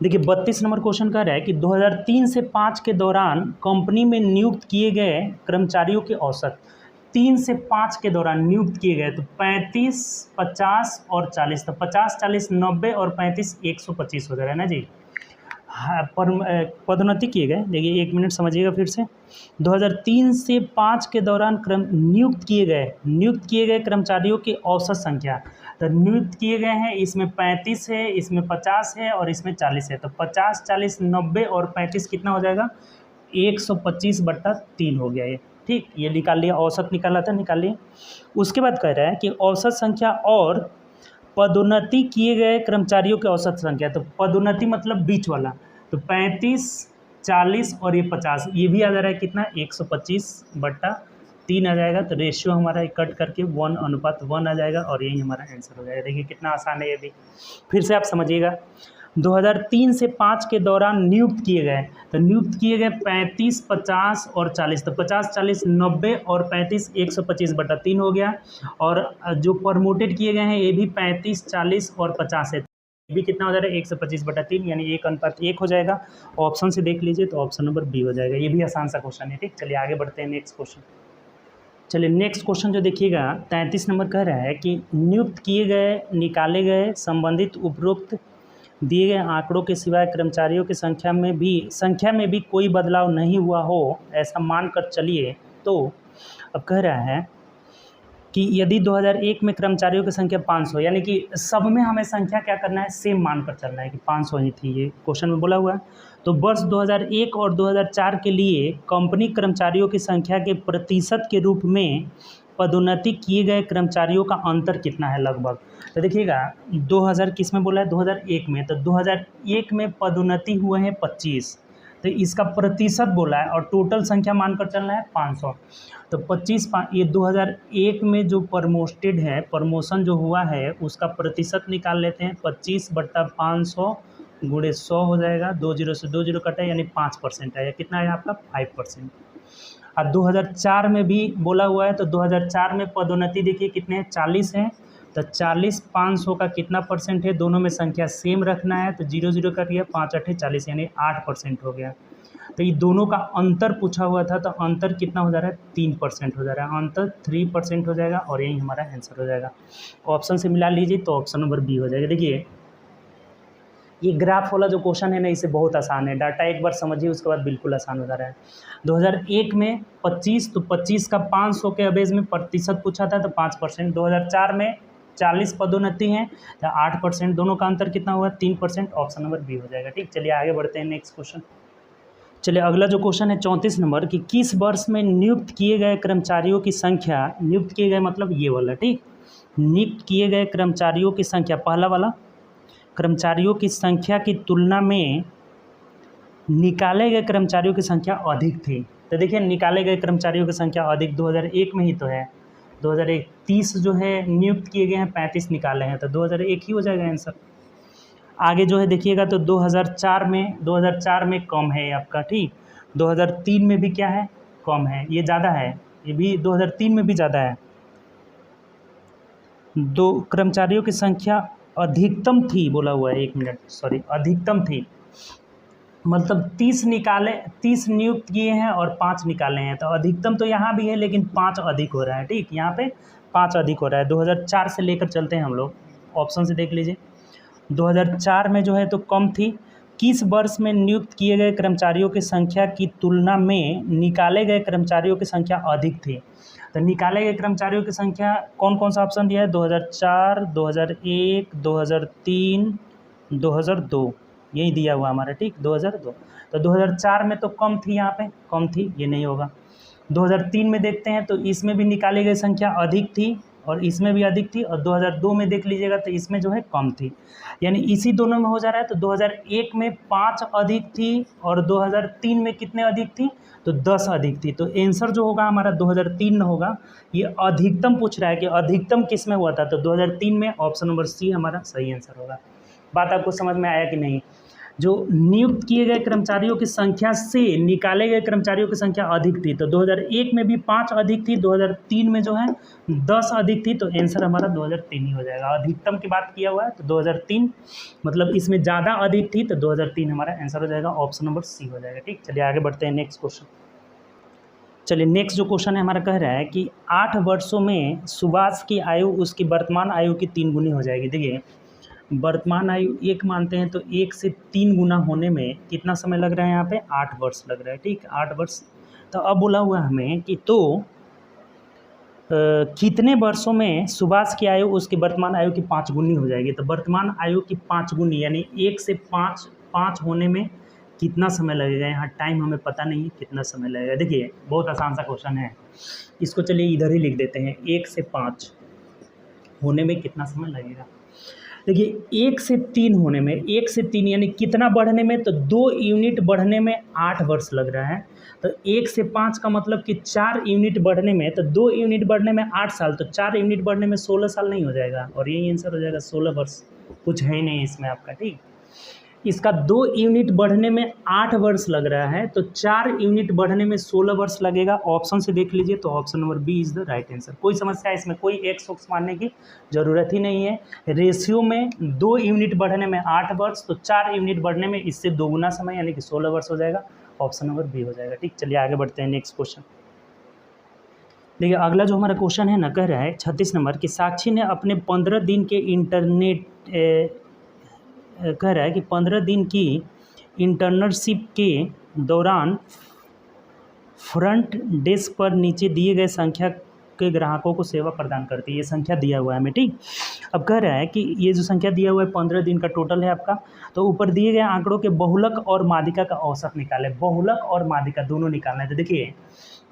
देखिए 32 नंबर क्वेश्चन कह रहा है कि 2003 से 5 के दौरान कंपनी में नियुक्त किए गए कर्मचारियों के औसत, 3 से 5 के दौरान नियुक्त किए गए, तो 35, 50 और 40, तो 50, 40, 90 और 35, 125 हो जा रहा है ना जी। हाँ, पदोन्नति किए गए, देखिए 1 मिनट समझिएगा फिर से। 2003 से 5 के दौरान नियुक्त किए गए कर्मचारियों की औसत संख्या, तो नियुक्त किए गए हैं, इसमें 35 है, इसमें 50 है और इसमें 40 है, तो 50, 40, 90 और 35 कितना हो जाएगा, 125/3 हो गया ये। ठीक, ये निकाल लिया, औसत निकाला था, निकाल लिया। उसके बाद कह रहा है कि औसत संख्या और पदोन्नति किए गए कर्मचारियों की औसत संख्या, तो पदोन्नति मतलब बीच वाला, तो 35, 40 और ये 50, ये भी आ जा रहा है कितना, 125/3 आ जाएगा। तो रेशियो हमारा कट करके 1:1 आ जाएगा, और यही हमारा आंसर हो जाएगा। देखिए कितना आसान है ये भी, फिर से आप समझिएगा। 2003 से 5 के दौरान नियुक्त किए गए, तो नियुक्त किए गए 35, 50 और 40, तो 50, 40, 90 और 35, 125/3 हो गया। और जो प्रमोटेड किए गए हैं ये भी 35, 40 और 50 है, ये भी कितना हो जाएगा, 125/3, यानी 1:1 हो जाएगा। ऑप्शन से देख लीजिए, तो ऑप्शन नंबर बी हो जाएगा। ये भी आसान सा क्वेश्चन है। ठीक, चलिए आगे बढ़ते हैं नेक्स्ट क्वेश्चन। चलिए नेक्स्ट क्वेश्चन जो देखिएगा 33 नंबर कह रहा है कि नियुक्त किए गए, निकाले गए, संबंधित उपरोक्त दिए गए आंकड़ों के सिवाय कर्मचारियों की संख्या में भी कोई बदलाव नहीं हुआ हो, ऐसा मानकर चलिए। तो अब कह रहा है कि यदि 2001 में कर्मचारियों की संख्या 500, यानी कि सब में हमें संख्या क्या करना है, सेम मानकर चलना है कि 500 ही थी, ये क्वेश्चन में बोला हुआ है। तो वर्ष 2001 और 2004 के लिए कंपनी कर्मचारियों की संख्या के प्रतिशत के रूप में पदोन्नति किए गए कर्मचारियों का अंतर कितना है लगभग। तो देखिएगा 2000 किस में बोला है, 2001 में, तो 2001 में पदोन्नति हुए हैं 25, तो इसका प्रतिशत बोला है, और टोटल संख्या मानकर चलना है 500, तो 25, ये 2001 में जो प्रमोटेड है, प्रमोशन जो हुआ है उसका प्रतिशत निकाल लेते हैं, 25/500 गुणे 100 हो जाएगा, 20 से 20 कटा, यानी 5% आएगा। कितना है आपका, 5%। अब 2004 में भी बोला हुआ है, तो 2004 में पदोन्नति देखिए कितने हैं, 40 हैं, तो 40, 500 का कितना परसेंट है, दोनों में संख्या सेम रखना है, तो 0 कट गया, 5 8 40, यानी 8% हो गया। तो ये दोनों का अंतर पूछा हुआ था, तो अंतर कितना हो जा रहा है, 3% हो जा रहा है, अंतर 3% हो जाएगा, और यही हमारा आंसर हो जाएगा। ऑप्शन से मिला लीजिए, तो ऑप्शन नंबर बी हो जाएगा। देखिए ये ग्राफ वाला जो क्वेश्चन है ना, इसे बहुत आसान है, डाटा एक बार समझिए उसके बाद बिल्कुल आसान हो जा रहा है। 2001 में 25, तो 25 का 500 के अबेज में प्रतिशत पूछा था, तो 5%। 2004 में 40 पदोन्नति हैं, तो 8%, दोनों का अंतर कितना हुआ, 3%। ऑप्शन नंबर बी हो जाएगा। ठीक, चलिए आगे बढ़ते हैं नेक्स्ट क्वेश्चन। चलिए अगला जो क्वेश्चन है 34 नंबर कि किस वर्ष में नियुक्त किए गए कर्मचारियों की संख्या, नियुक्त किए गए मतलब ये वाला, ठीक, नियुक्त किए गए कर्मचारियों की संख्या, पहला वाला, कर्मचारियों की संख्या की तुलना में निकाले गए कर्मचारियों की संख्या अधिक थी। तो देखिए निकाले गए कर्मचारियों की संख्या अधिक 2001 में ही तो है, 2001 30 जो है नियुक्त किए गए हैं, 35 निकाले हैं, तो 2001 ही हो जाएगा आंसर। आगे जो है देखिएगा तो 2004 में कम है आपका, ठीक, 2003 में भी क्या है, कम है, ये ज़्यादा है, ये भी 2003 में भी ज़्यादा है। दो कर्मचारियों की संख्या अधिकतम थी बोला हुआ है, 1 मिनट सॉरी, अधिकतम थी मतलब 30 निकाले, 30 नियुक्त किए हैं और 5 निकाले हैं, तो अधिकतम तो यहाँ भी है लेकिन 5 अधिक हो रहा है। ठीक, यहाँ पे 5 अधिक हो रहा है। 2004 से लेकर चलते हैं हम लोग, ऑप्शन से देख लीजिए। 2004 में जो है तो कम थी। किस वर्ष में नियुक्त किए गए कर्मचारियों की संख्या की तुलना में निकाले गए कर्मचारियों की संख्या अधिक थी? तो निकाले गए कर्मचारियों की संख्या कौन कौन सा ऑप्शन दिया है? 2004, 2001, 2003, 2002, यही दिया हुआ हमारा। ठीक, 2002। तो 2004 में तो कम थी, यहाँ पे कम थी, ये नहीं होगा। 2003 में देखते हैं तो इसमें भी निकाली गई संख्या अधिक थी और इसमें भी अधिक थी, और 2002 में देख लीजिएगा तो इसमें जो है कम थी, यानी इसी दोनों में हो जा रहा है। तो 2001 में 5 अधिक थी और 2003 में कितने अधिक थी? तो 10 अधिक थी। तो आंसर जो होगा हमारा 2003 होगा। ये अधिकतम पूछ रहा है कि अधिकतम किस में हुआ था, तो 2003 में। ऑप्शन नंबर सी हमारा सही आंसर होगा। बात आपको समझ में आया कि नहीं? जो नियुक्त किए गए कर्मचारियों की संख्या से निकाले गए कर्मचारियों की संख्या अधिक थी, तो 2001 में भी 5 अधिक थी, 2003 में जो है 10 अधिक थी, तो आंसर हमारा 2003 ही हो जाएगा। अधिकतम की बात किया हुआ है तो 2003, मतलब इसमें ज़्यादा अधिक थी, तो 2003 हमारा आंसर हो जाएगा। ऑप्शन नंबर सी हो जाएगा। ठीक, चलिए आगे बढ़ते हैं नेक्स्ट क्वेश्चन। चलिए नेक्स्ट जो क्वेश्चन है हमारा कह रहा है कि 8 वर्षों में सुभाष की आयु उसकी वर्तमान आयु की 3 गुनी हो जाएगी। देखिए, वर्तमान आयु 1 मानते हैं तो 1 से 3 गुना होने में कितना समय लग रहा है? यहाँ पे 8 वर्ष लग रहा है। ठीक, 8 वर्ष। तो अब बोला हुआ है हमें कि तो कितने वर्षों में सुभाष की आयु उसकी वर्तमान आयु की 5 गुनी हो जाएगी? तो वर्तमान आयु की 5 गुनी यानी 1 से 5 होने में कितना समय लगेगा? यहाँ टाइम हमें पता नहीं है कितना समय लगेगा। देखिए बहुत आसान सा क्वेश्चन है, इसको चलिए इधर ही लिख देते हैं। 1 से 5 होने में कितना समय लगेगा? देखिए 1 से 3 होने में, 1 से 3 यानी कितना बढ़ने में? तो 2 यूनिट बढ़ने में 8 वर्ष लग रहा है। तो 1 से 5 का मतलब कि 4 यूनिट बढ़ने में, तो 2 यूनिट बढ़ने में 8 साल, तो 4 यूनिट बढ़ने में 16 साल नहीं हो जाएगा? और यही आंसर हो जाएगा 16 वर्ष। कुछ है ही नहीं इसमें आपका। ठीक, इसका 2 यूनिट बढ़ने में 8 वर्ष लग रहा है, तो 4 यूनिट बढ़ने में 16 वर्ष लगेगा। ऑप्शन से देख लीजिए, तो option number B is the right answer. कोई समस्या इसमें, कोई एक सोक्स मानने की ज़रूरत ही नहीं है। रेशियो में 2 यूनिट बढ़ने में 8 वर्ष, तो 4 यूनिट बढ़ने में इससे 2 गुना समय यानी कि 16 वर्ष हो जाएगा। ऑप्शन नंबर बी हो जाएगा। ठीक, चलिए आगे बढ़ते हैं नेक्स्ट क्वेश्चन। देखिए अगला जो हमारा क्वेश्चन है ना, कह रहा है 36 नंबर कि साक्षी ने अपने 15 दिन के कह रहा है कि 15 दिन की इंटर्नशिप के दौरान फ्रंट डेस्क पर नीचे दिए गए संख्या के ग्राहकों को सेवा प्रदान करती है। ये संख्या दिया हुआ है हमें। ठीक, अब कह रहा है कि ये जो संख्या दिया हुआ है 15 दिन का टोटल है आपका, तो ऊपर दिए गए आंकड़ों के बहुलक और माध्यिका का औसत निकाले। बहुलक और माध्यिका दोनों निकालना है। तो देखिए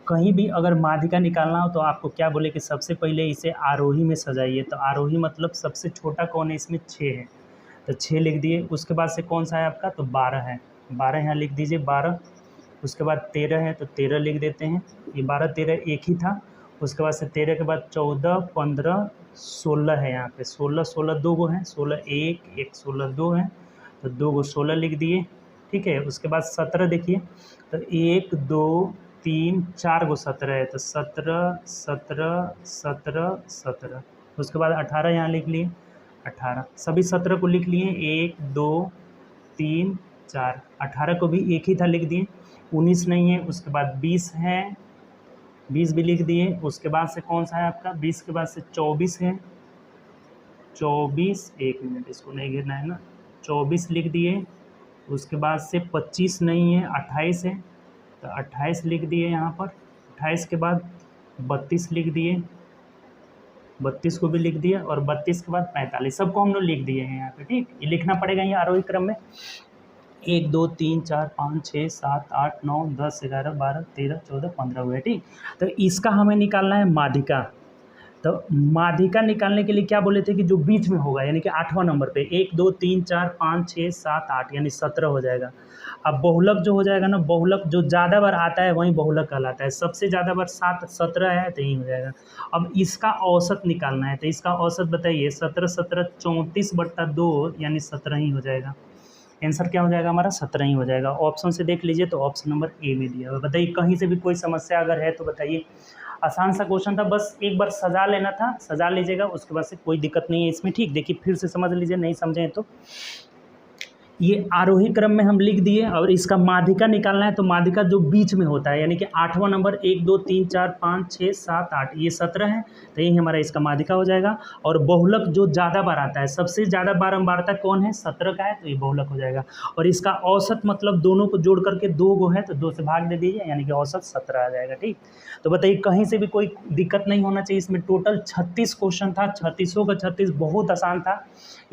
कहीं भी अगर माध्यिका निकालना हो तो आपको क्या बोले कि सबसे पहले इसे आरोही में सजाइए। तो आरोही मतलब सबसे छोटा कौन है? इसमें 6 है, तो 6 लिख दिए। उसके बाद से कौन सा है आपका? तो 12 है, 12 यहाँ लिख दीजिए 12। उसके बाद 13 है तो 13 लिख देते हैं। ये 12 13 एक ही था। उसके बाद से 13 के बाद 14 15 16 है यहाँ पे। 16 16 दो गो हैं, 16 एक 16 दो हैं, तो 2 गो 16 लिख दिए। ठीक है, उसके बाद 17 देखिए, तो 1 2 3 4 गो 17 है, तो 17 17 17 17। उसके बाद 18 यहाँ लिख लिए, 18 सभी 17 को लिख लिए। 1 2 3 4, 18 को भी एक ही था लिख दिए। 19 नहीं है। उसके बाद 20 है, 20 भी लिख दिए। उसके बाद से कौन सा है आपका? 20 के बाद से 24 है, 24 1 मिनट इसको नहीं गिरना है ना, 24 लिख दिए। उसके बाद से 25 नहीं है, 28 है, तो 28 लिख दिए यहाँ पर। 28 के बाद 32 लिख दिए, 32 को भी लिख दिया, और 32 के बाद 45, सबको हम लोग लिख दिए हैं यहाँ पे। ठीक, ये लिखना पड़ेगा ये आरोही क्रम में। 1 2 3 4 5 6 7 8 9 10 11 12 13 14 15 हुए। ठीक, तो इसका हमें निकालना है माध्यिका। तो माध्यिका निकालने के लिए क्या बोले थे कि जो बीच में होगा, यानी कि 8वां नंबर पे 1 2 3 4 5 6 7 8 यानी 17 हो जाएगा। अब बहुलक जो हो जाएगा ना, बहुलक जो ज़्यादा बार आता है वही बहुलक कहलाता है। सबसे ज़्यादा बार 7 17 है तो यही हो जाएगा। अब इसका औसत निकालना है, तो इसका औसत बताइए। 17 17 34/2 यानी 17 ही हो जाएगा। आंसर क्या हो जाएगा हमारा 17 ही हो जाएगा। ऑप्शन से देख लीजिए तो ऑप्शन नंबर ए में दिया हुआ। बताइए कहीं से भी कोई समस्या अगर है तो बताइए। आसान सा क्वेश्चन था, बस एक बार सजा लेना था, सजा लीजिएगा, उसके बाद से कोई दिक्कत नहीं है इसमें। ठीक, देखिए फिर से समझ लीजिए, नहीं समझे तो ये आरोही क्रम में हम लिख दिए, और इसका माध्यिका निकालना है तो माध्यिका जो बीच में होता है, यानी कि 8वां नंबर 1 2 3 4 5 6 7 8 ये 17 है, तो यही हमारा इसका माध्यिका हो जाएगा। और बहुलक जो ज़्यादा बार आता है, सबसे ज़्यादा बारंबारता कौन है, 17 का है, तो ये बहुलक हो जाएगा। और इसका औसत मतलब दोनों को जोड़ करके 2 गो है तो 2 से भाग दे दीजिए, यानी कि औसत 17 आ जाएगा। ठीक, तो बताइए कहीं से भी कोई दिक्कत नहीं होना चाहिए। इसमें टोटल 36 क्वेश्चन था, 36 का 36 बहुत आसान था।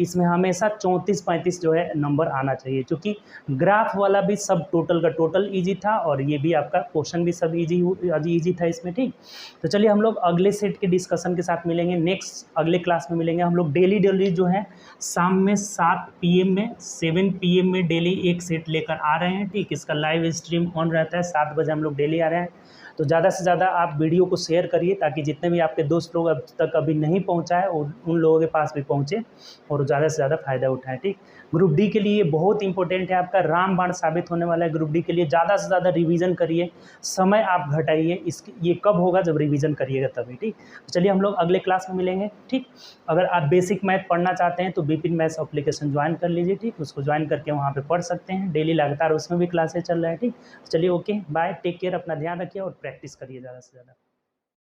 इसमें हमेशा 34-35 जो है नंबर आना चाहिए, क्योंकि ग्राफ वाला भी सब टोटल का टोटल इजी था, और ये भी आपका क्वेश्चन भी सब इजी था इसमें। ठीक, तो चलिए हम लोग अगले सेट के डिस्कशन के साथ मिलेंगे, नेक्स्ट अगले क्लास में मिलेंगे। हम लोग डेली जो है शाम में 7 PM में 7 PM में डेली एक सेट लेकर आ रहे हैं। ठीक, इसका लाइव स्ट्रीम ऑन रहता है, 7 बजे हम लोग डेली आ रहे हैं। तो ज़्यादा से ज़्यादा आप वीडियो को शेयर करिए, ताकि जितने भी आपके दोस्त लोग अब तक अभी नहीं पहुंचा है उन लोगों के पास भी पहुंचे और ज़्यादा से ज़्यादा फ़ायदा उठाएं। ठीक, ग्रुप डी के लिए बहुत इंपॉर्टेंट है, आपका रामबाण साबित होने वाला है। ग्रुप डी के लिए ज़्यादा से ज़्यादा रिवीजन करिए, समय आप घटाइए। ये कब होगा, जब रिवीजन करिएगा तभी। ठीक, तो चलिए हम लोग अगले क्लास में मिलेंगे। ठीक, अगर आप बेसिक मैथ पढ़ना चाहते हैं तो बिपिन मैथ्स एप्लीकेशन ज्वाइन कर लीजिए। ठीक, उसको ज्वाइन करके वहाँ पे पढ़ सकते हैं, डेली लगातार उसमें भी क्लासेस चल रहा है। ठीक, चलिए ओके बाय, टेक केयर, अपना ध्यान रखिए और प्रैक्टिस करिए ज़्यादा से ज़्यादा।